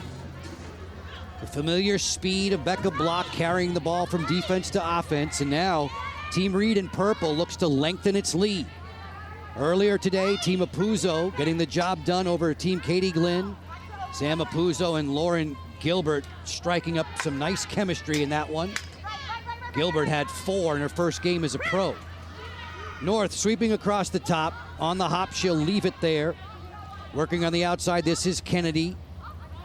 The familiar speed of Becca Block carrying the ball from defense to offense, and now Team Reed in purple looks to lengthen its lead. Earlier today, Team Apuzzo getting the job done over Team Katie Glynn. Sam Apuzzo and Lauren Gilbert striking up some nice chemistry in that one. Gilbert had 4 in her first game as a pro. North sweeping across the top. On the hop, she'll leave it there. Working on the outside, this is Kennedy.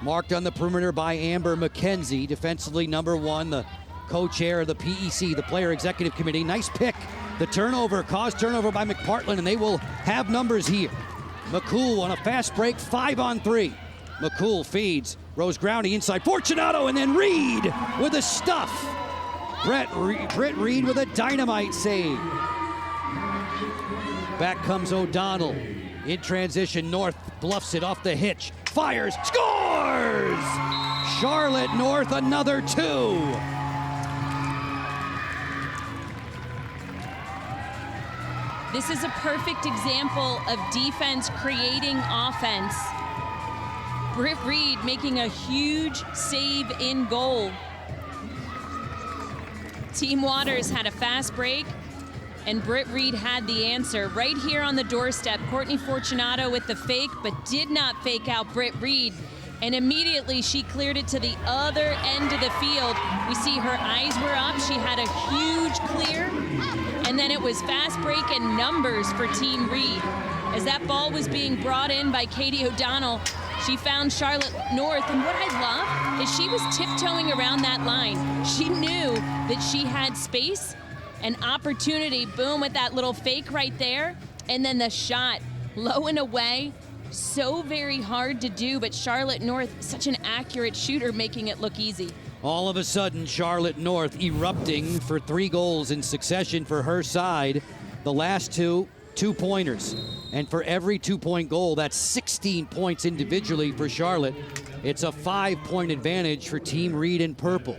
Marked on the perimeter by Amber McKenzie. Defensively, number 1, the co-chair of the PEC, the Player Executive Committee. Nice pick. The turnover, caused turnover by McPartland, and they will have numbers here. McCool on a fast break, 5-on-3. McCool feeds. Rose Groundy inside. Fortunato, and then Reed with the stuff. Britt Reed with a dynamite save. Back comes O'Donnell. In transition, North bluffs it off the hitch. Fires, scores! Charlotte North, another 2. This is a perfect example of defense creating offense. Britt Reed making a huge save in goal. Team Waters had a fast break, and Britt Reed had the answer right here on the doorstep. Courtney Fortunato with the fake, but did not fake out Britt Reed. And immediately she cleared it to the other end of the field. We see her eyes were up. She had a huge clear. And then it was fast break and numbers for Team Reed. As that ball was being brought in by Katie O'Donnell, she found Charlotte North, and what I love is she was tiptoeing around that line. She knew that she had space and opportunity. Boom, with that little fake right there, and then the shot, low and away. So very hard to do, but Charlotte North, such an accurate shooter, making it look easy. All of a sudden, Charlotte North erupting for 3 goals in succession for her side. The last 2-pointers. And for every 2-point goal, that's 16 points individually for Charlotte. It's a 5-point advantage for Team Reed in purple.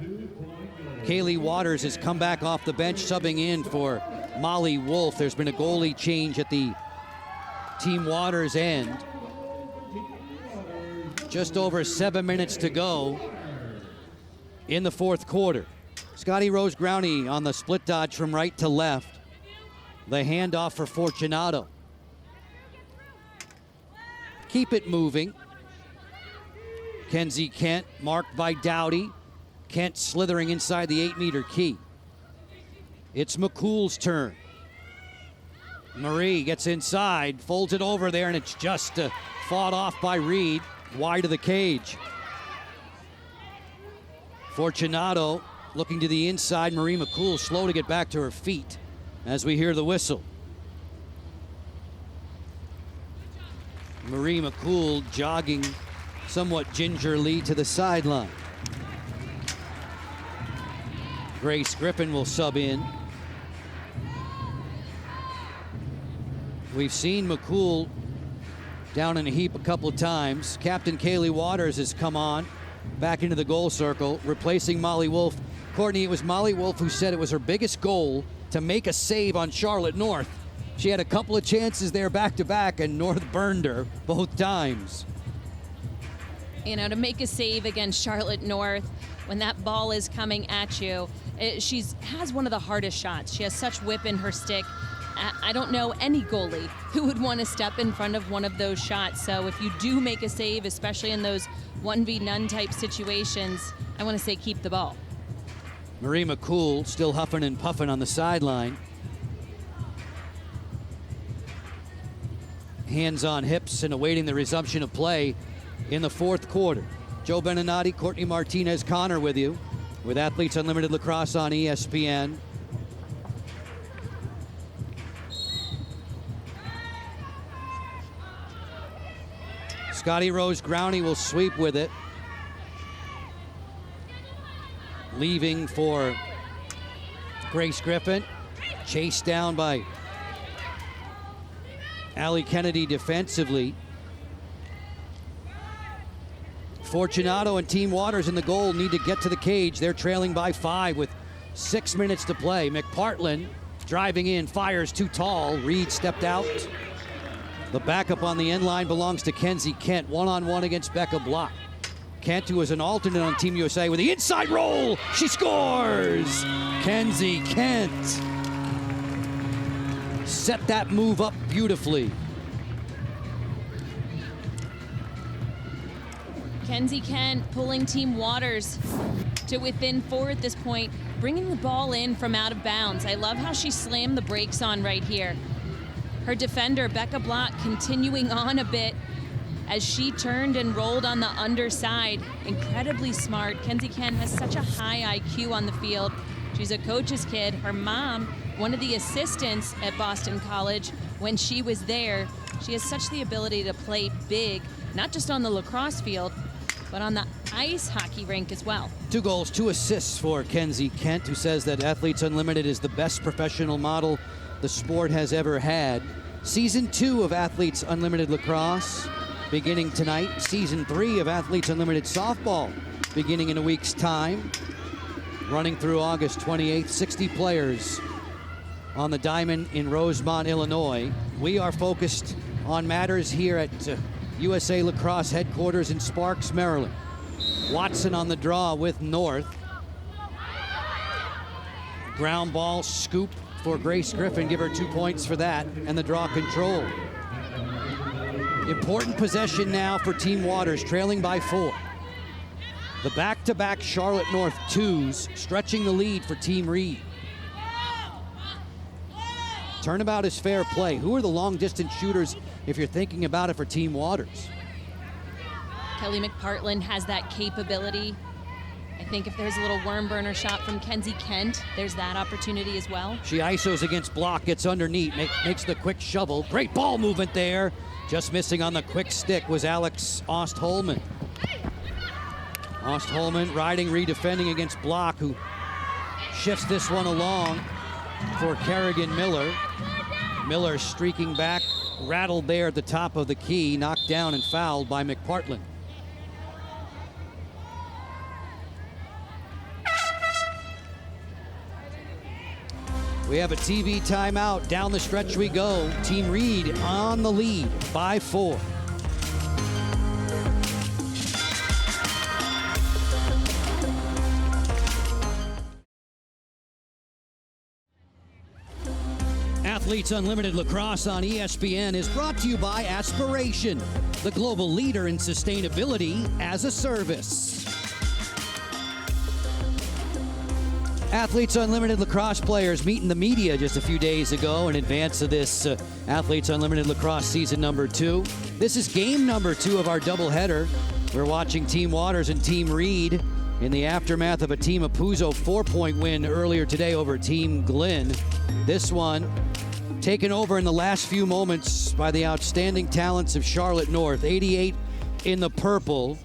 Kaylee Waters has come back off the bench, subbing in for Molly Wolf. There's been a goalie change at the Team Waters end. Just over 7 minutes to go in the 4th quarter. Scotty Rose Groundy on the split dodge from right to left. The handoff for Fortunato. Keep it moving. Kenzie Kent marked by Dowdy. Kent slithering inside the 8-meter key. It's McCool's turn. Marie gets inside, folds it over there, and it's just fought off by Reed, wide of the cage. Fortunato looking to the inside. Marie McCool slow to get back to her feet as we hear the whistle. Marie McCool jogging somewhat gingerly to the sideline. Grace Griffin will sub in. We've seen McCool down in a heap a couple of times. Captain Kaylee Waters has come on back into the goal circle, replacing Molly Wolf. Courtney, it was Molly Wolf who said it was her biggest goal to make a save on Charlotte North. She had a couple of chances there back-to-back, and North burned her both times. You know, to make a save against Charlotte North when that ball is coming at you, she has one of the hardest shots. She has such whip in her stick. I don't know any goalie who would want to step in front of one of those shots. So if you do make a save, especially in those 1v-none type situations, I want to say keep the ball. Marie McCool still huffing and puffing on the sideline. Hands on hips and awaiting the resumption of play in the fourth quarter. Joe Beninati, Courtney Martinez-Connor with you with Athletes Unlimited Lacrosse on ESPN. Scotty Rose Growney will sweep with it. Leaving for Grace Griffin. Chased down by Allie Kennedy defensively. Fortunato and Team Waters in the goal need to get to the cage. They're trailing by 5 with 6 minutes to play. McPartland driving in, fires too tall. Reed stepped out. The backup on the end line belongs to Kenzie Kent. One-on-one against Becca Block. Kent, who is an alternate on Team USA, with the inside roll. She scores! Kenzie Kent set that move up beautifully. Kenzie Kent pulling Team Waters to within 4 at this point, bringing the ball in from out of bounds. I love how she slammed the brakes on right here. Her defender, Becca Block, continuing on a bit as she turned and rolled on the underside. Incredibly smart. Kenzie Kent has such a high IQ on the field. She's a coach's kid. Her mom, one of the assistants at Boston College when she was there. She has such the ability to play big, not just on the lacrosse field, but on the ice hockey rink as well. 2 goals, 2 assists for Kenzie Kent, who says that Athletes Unlimited is the best professional model the sport has ever had. Season 2 of Athletes Unlimited Lacrosse beginning tonight. Season 3 of Athletes Unlimited Softball beginning in a week's time. Running through August 28th, 60 players on the diamond in Rosemont, Illinois. We are focused on matters here at USA Lacrosse headquarters in Sparks, Maryland. Watson on the draw with North. Ground ball scoop for Grace Griffin. Give her 2 points for that, and the draw control. Important possession now for Team Waters, trailing by 4. The back-to-back Charlotte North 2s, stretching the lead for Team Reed. Turnabout is fair play. Who are the long-distance shooters if you're thinking about it for Team Waters? Kelly McPartland has that capability. I think if there's a little worm burner shot from Kenzie Kent, there's that opportunity as well. She isos against Block, gets underneath, makes the quick shovel. Great ball movement there. Just missing on the quick stick was Alex Ostholman. Ostholman riding, redefending against Block, who shifts this one along for Kerrigan Miller. Miller streaking back, rattled there at the top of the key, knocked down and fouled by McPartland. We have a TV timeout. Down the stretch we go. Team Reed on the lead by 4. Athletes Unlimited Lacrosse on ESPN is brought to you by Aspiration, the global leader in sustainability as a service. Athletes Unlimited Lacrosse players meeting the media just a few days ago in advance of this Athletes Unlimited Lacrosse season number 2. This is game number 2 of our doubleheader. We're watching Team Waters and Team Reed in the aftermath of a Team Apuzzo 4-point win earlier today over Team Glenn. This one taken over in the last few moments by the outstanding talents of Charlotte North. 88 in the purple.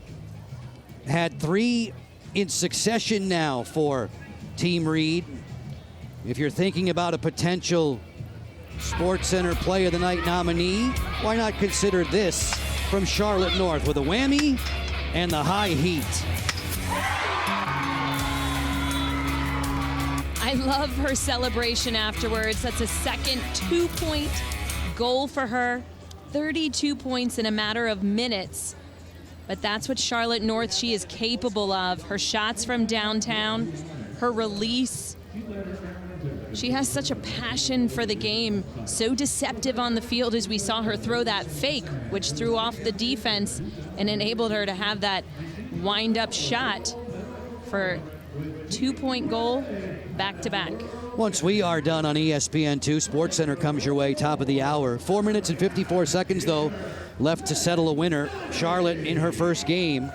Had 3 in succession now for Team Reed. If you're thinking about a potential Sports Center Play of the Night nominee, why not consider this from Charlotte North with a whammy and the high heat. I love her celebration afterwards. That's a second 2-point goal for her. 32 points in a matter of minutes. But that's what Charlotte North she is capable of. Her shots from downtown, her release. She has such a passion for the game, so deceptive on the field as we saw her throw that fake, which threw off the defense and enabled her to have that wind-up shot for 2-point goal back-to-back. Once we are done on ESPN2, SportsCenter comes your way, top of the hour. 4 minutes and 54 seconds, though, left to settle a winner. Charlotte in her first game.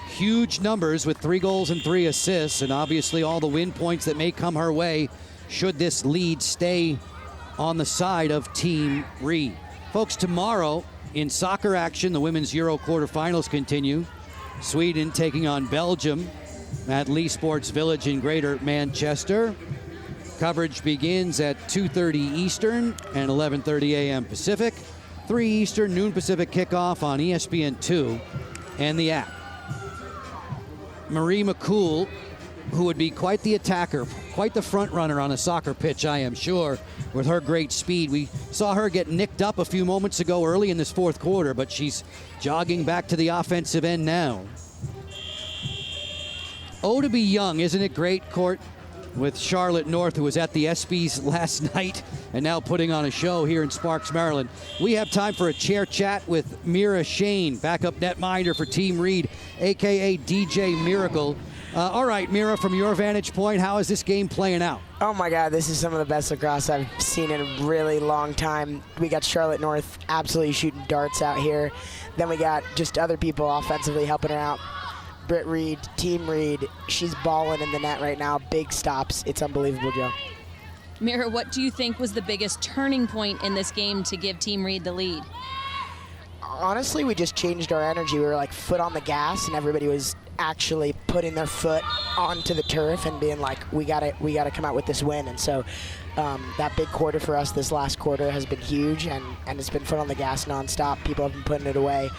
Huge numbers with 3 goals and 3 assists, and obviously all the win points that may come her way should this lead stay on the side of Team Reed. Folks, tomorrow in soccer action, the Women's Euro quarterfinals continue. Sweden taking on Belgium at Lee Sports Village in Greater Manchester. Coverage begins at 2:30 Eastern and 11:30 a.m. Pacific. 3 Eastern, noon Pacific kickoff on ESPN2 and the app. Marie McCool, who would be quite the attacker, quite the front runner on a soccer pitch, I am sure, with her great speed. We saw her get nicked up a few moments ago early in this fourth quarter, but she's jogging back to the offensive end now. Oh, to be young, isn't it great, Court? With Charlotte North, who was at the ESPYs last night and now putting on a show here in Sparks, Maryland. We have time for a chair chat with Mira Shane, backup netminder for Team Reed, a.k.a. DJ Miracle. All right, Mira, from your vantage point, how is this game playing out? Oh my God, this is some of the best lacrosse I've seen in a really long time. We got Charlotte North absolutely shooting darts out here. Then we got just other people offensively helping her out. Britt Reed, Team Reed, she's balling in the net right now. Big stops. It's unbelievable, Joe. Mira, what do you think was the biggest turning point in this game to give Team Reed the lead? Honestly, we just changed our energy. We were like foot on the gas, and everybody was actually putting their foot onto the turf and being like, we gotta come out with this win. And so that big quarter for us, this last quarter, has been huge, and it's been foot on the gas nonstop. People have been putting it away.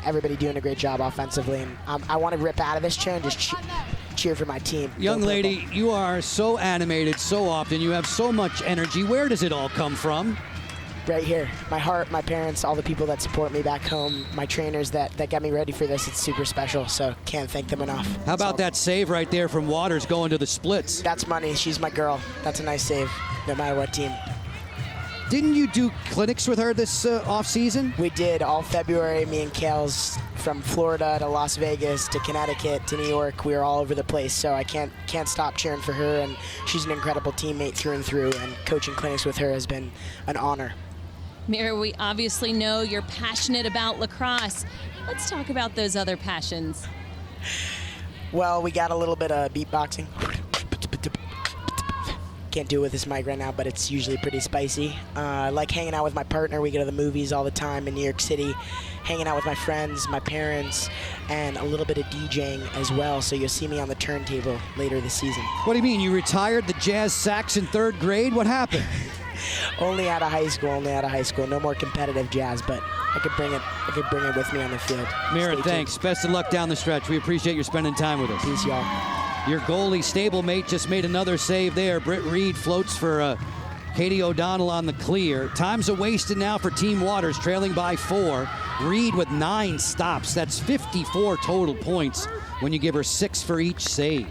Everybody doing a great job offensively, and I want to rip out of this chair and just cheer for my team. Young lady, you are so animated so often. You have so much energy. Where does it all come from? Right here. My heart, my parents, all the people that support me back home, my trainers that got me ready for this. It's super special, so can't thank them enough. How about that save right there from Waters going to the splits? That's money. She's my girl. That's a nice save, no matter what team. Didn't you do clinics with her this off-season? We did all February. Me and Kales, from Florida to Las Vegas to Connecticut to New York. We were all over the place, so I can't stop cheering for her, and she's an incredible teammate through and through, and coaching clinics with her has been an honor. Mira, we obviously know you're passionate about lacrosse. Let's talk about those other passions. Well, we got a little bit of beatboxing. Can't do it with this mic right now, but it's usually pretty spicy. I like hanging out with my partner. We go to the movies all the time in New York City, hanging out with my friends, my parents, and a little bit of DJing as well. So you'll see me on the turntable later this season. What do you mean? You retired the jazz sax in 3rd grade? What happened? Only out of high school. No more competitive jazz, but I could bring it with me on the field. Mira, thanks. Best of luck down the stretch. We appreciate you spending time with us. Peace, y'all. Your goalie stablemate just made another save there. Britt Reed floats for Katie O'Donnell on the clear. Time's wasted now for Team Waters, trailing by 4. Reed with 9 stops. That's 54 total points when you give her 6 for each save.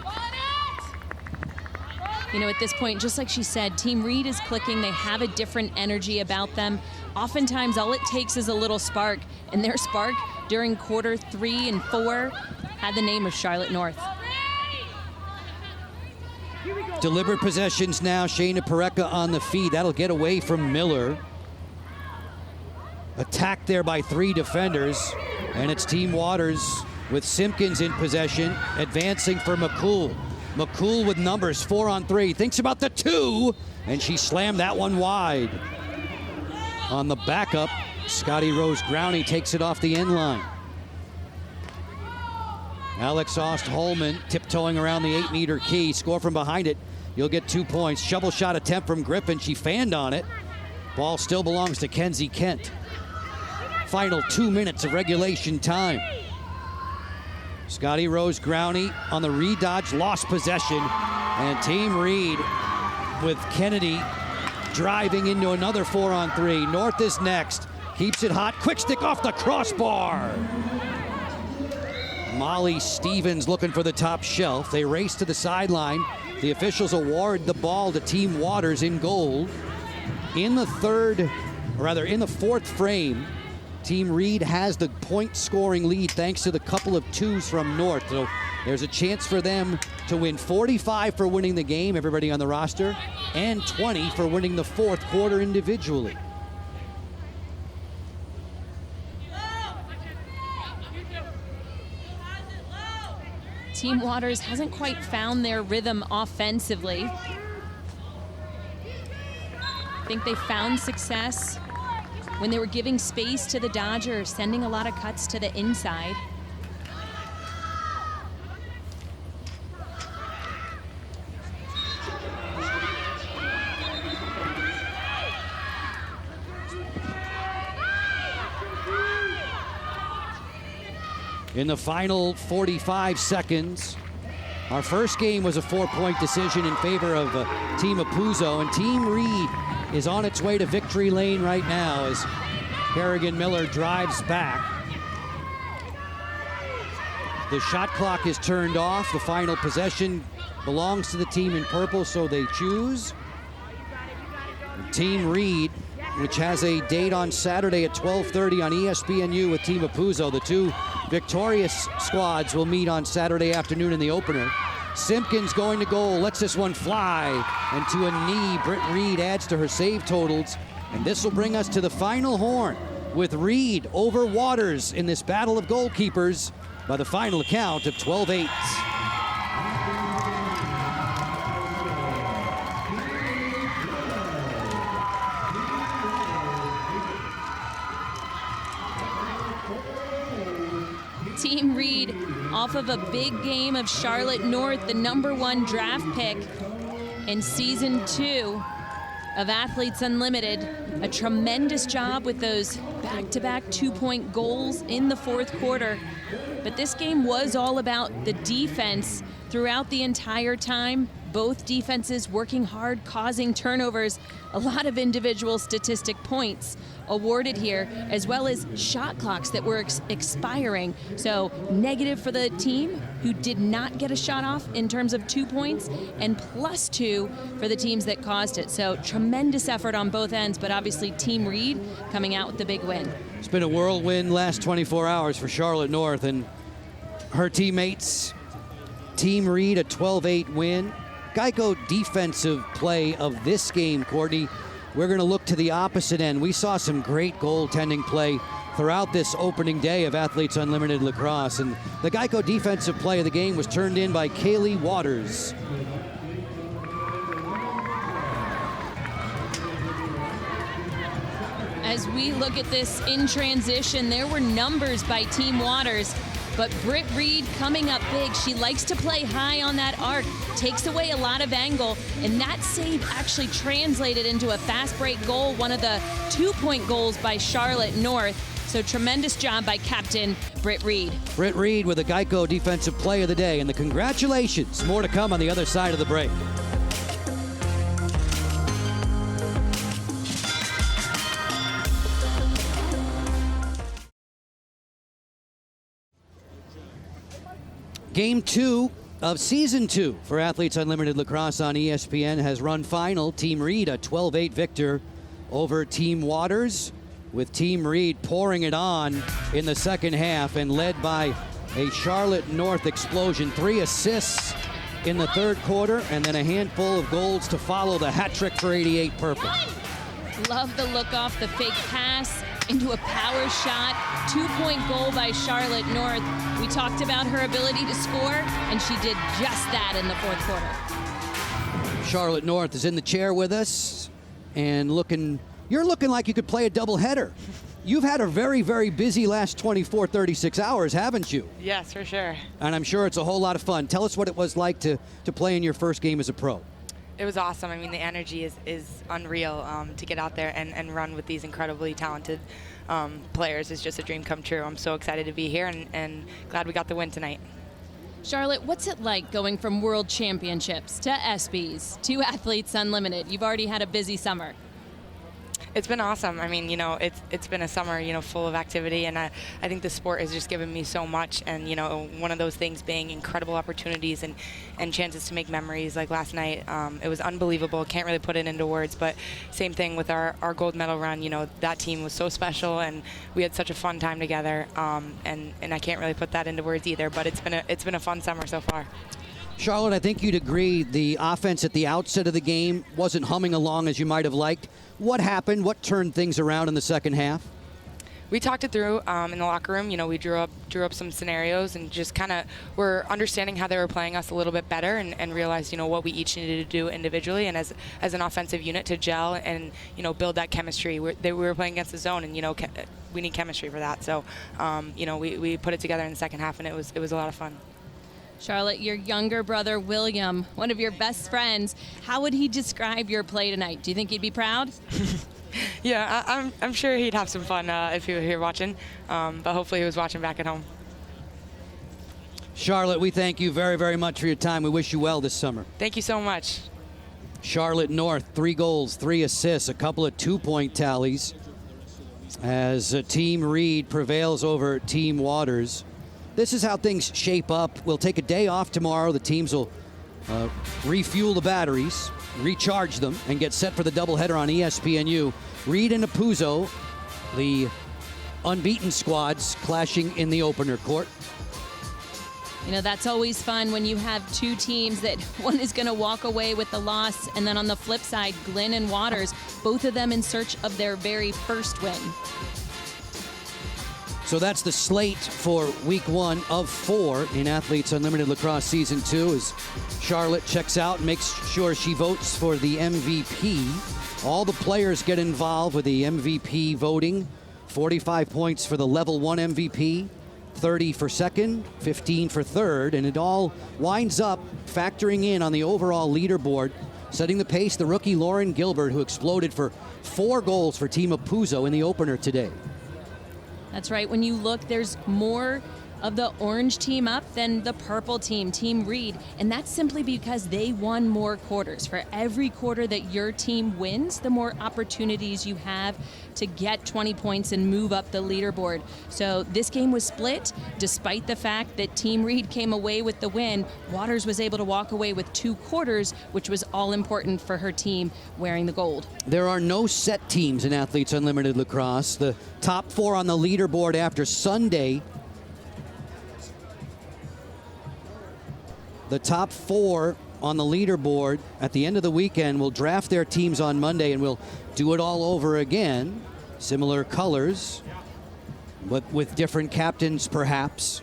You know, at this point, just like she said, Team Reed is clicking. They have a different energy about them. Oftentimes, all it takes is a little spark, and their spark during quarter 3 and 4 had the name of Charlotte North. Deliberate possessions now. Shayna Pareca on the feed. That'll get away from Miller. Attacked there by 3 defenders, and it's Team Waters with Simpkins in possession, advancing for McCool. McCool with numbers, 4 on 3. Thinks about the 2, and she slammed that one wide. On the backup, Scotty Rose Growney takes it off the end line. Alex Ost-Holman tiptoeing around the 8-meter key. Score from behind it. You'll get 2 points. Shovel shot attempt from Griffin. She fanned on it. Ball still belongs to Kenzie Kent. Final 2 minutes of regulation time. Scotty Rose Growney on the re-dodge, lost possession. And Team Reed with Kennedy driving into another 4-on-3. North is next. Keeps it hot. Quick stick off the crossbar. Molly Stevens looking for the top shelf. They race to the sideline. The officials award the ball to Team Waters in gold. In the fourth frame, Team Reed has the point scoring lead thanks to the couple of twos from North. So there's a chance for them to win 45 for winning the game, everybody on the roster, and 20 for winning the fourth quarter individually. Team Waters hasn't quite found their rhythm offensively. I think they found success when they were giving space to the Dodgers, sending a lot of cuts to the inside. In the final 45 seconds, our first game was a 4-point decision in favor of Team Apuzzo, and Team Reed is on its way to victory lane right now as Kerrigan Miller drives back. The shot clock is turned off. The final possession belongs to the team in purple, so they choose. Team Reed, which has a date on Saturday at 12:30 on ESPNU with Team Apuzzo. The two victorious squads will meet on Saturday afternoon in the opener. Simpkins going to goal, lets this one fly, and to a knee, Britt Reed adds to her save totals, and this will bring us to the final horn with Reed over Waters in this battle of goalkeepers by the final count of 12-8. Team Reed off of a big game of Charlotte North, the #1 draft pick in season 2 of Athletes Unlimited. A tremendous job with those back-to-back 2-point goals in the fourth quarter. But this game was all about the defense throughout the entire time. Both defenses working hard, causing turnovers, a lot of individual statistic points awarded here, as well as shot clocks that were expiring. So negative for the team who did not get a shot off in terms of 2 points, and +2 for the teams that caused it. So tremendous effort on both ends, but obviously Team Reed coming out with the big win. It's been a whirlwind last 24 hours for Charlotte North and her teammates. Team Reed, a 12-8 win. Geico defensive play of this game, Courtney. We're going to look to the opposite end. We saw some great goaltending play throughout this opening day of Athletes Unlimited Lacrosse, and the Geico defensive play of the game was turned in by Kaylee Waters. As we look at this in transition, there were numbers by Team Waters, but Britt Reed coming up big. She likes to play high on that arc, takes away a lot of angle, and that save actually translated into a fast break goal, one of the 2-point goals by Charlotte North. So tremendous job by Captain Britt Reed. Britt Reed with a Geico defensive play of the day, and the congratulations. More to come on the other side of the break. Game 2 of Season 2 for Athletes Unlimited Lacrosse on ESPN has run final. Team Reed, a 12-8 victor over Team Waters, with Team Reed pouring it on in the second half and led by a Charlotte North explosion. 3 assists in the third quarter, and then a handful of goals to follow the hat trick for 88 purple. Love the look off the fake pass into a power shot. 2-point goal by Charlotte North. We talked about her ability to score, and she did just that in the fourth quarter. Charlotte North is in the chair with us and you're looking like you could play a doubleheader. You've had a very, very busy last 24, 36 hours, haven't you? Yes, for sure. And I'm sure it's a whole lot of fun. Tell us what it was like to play in your first game as a pro. It was awesome. I mean, the energy is unreal. To get out there and run with these incredibly talented players is just a dream come true. I'm so excited to be here and glad we got the win tonight. Charlotte, what's it like going from World Championships to ESPYs to Athletes Unlimited? You've already had a busy summer. It's been awesome. I mean, it's been a summer, full of activity, and I think the sport has just given me so much. And, one of those things being incredible opportunities and chances to make memories like last night. It was unbelievable. Can't really put it into words, but same thing with our gold medal run. That team was so special, and we had such a fun time together. And I can't really put that into words either, but it's been a fun summer so far. Charlotte, I think you'd agree the offense at the outset of the game wasn't humming along as you might have liked. What happened? What turned things around in the second half? We talked it through in the locker room. We drew up some scenarios and just kind of were understanding how they were playing us a little bit better and realized, what we each needed to do individually and as an offensive unit to gel and, build that chemistry. We were playing against the zone and, we need chemistry for that. So, we put it together in the second half and it was a lot of fun. Charlotte, your younger brother, William, one of your best friends, how would he describe your play tonight? Do you think he'd be proud? Yeah, I'm sure he'd have some fun if he were here watching, but hopefully he was watching back at home. Charlotte, we thank you very, very much for your time. We wish you well this summer. Thank you so much. Charlotte North, 3 goals, 3 assists, a couple of 2-point tallies as Team Reed prevails over Team Waters. This is how things shape up. We'll take a day off tomorrow. The teams will refuel the batteries, recharge them, and get set for the doubleheader on ESPNU. Reed and Apuzzo, the unbeaten squads, clashing in the opener court. That's always fun when you have two teams that one is going to walk away with the loss, and then on the flip side, Glenn and Waters, both of them in search of their very first win. So that's the slate for week 1 of 4 in Athletes Unlimited Lacrosse Season 2 as Charlotte checks out and makes sure she votes for the MVP. All the players get involved with the MVP voting. 45 points for the level 1 MVP, 30 for second, 15 for third, and it all winds up factoring in on the overall leaderboard. Setting the pace, the rookie Lauren Gilbert, who exploded for 4 goals for Team Apuzzo in the opener today. That's right. When you look, there's more of the orange team up than the purple team, Team Reed. And that's simply because they won more quarters. For every quarter that your team wins, the more opportunities you have to get 20 points and move up the leaderboard. So this game was split. Despite the fact that Team Reed came away with the win, Waters was able to walk away with 2 quarters, which was all important for her team wearing the gold. There are no set teams in Athletes Unlimited Lacrosse. The top 4 on the leaderboard after Sunday. The top 4 on the leaderboard at the end of the weekend will draft their teams on Monday, and we'll do it all over again. Similar colors, but with different captains perhaps.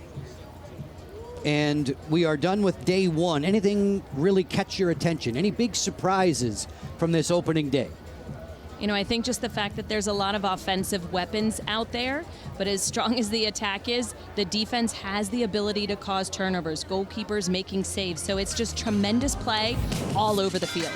And we are done with day 1. Anything really catch your attention? Any big surprises from this opening day? I think just the fact that there's a lot of offensive weapons out there, but as strong as the attack is, the defense has the ability to cause turnovers, goalkeepers making saves. So it's just tremendous play all over the field.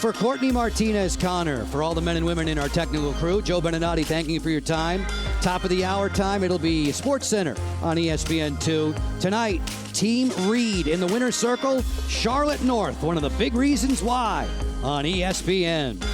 For Courtney Martinez-Connor, for all the men and women in our technical crew, Joe Beninati thanking you for your time. Top of the hour time, it'll be Sports Center on ESPN2. Tonight, Team Reed in the winner's circle, Charlotte North, one of the big reasons why on ESPN.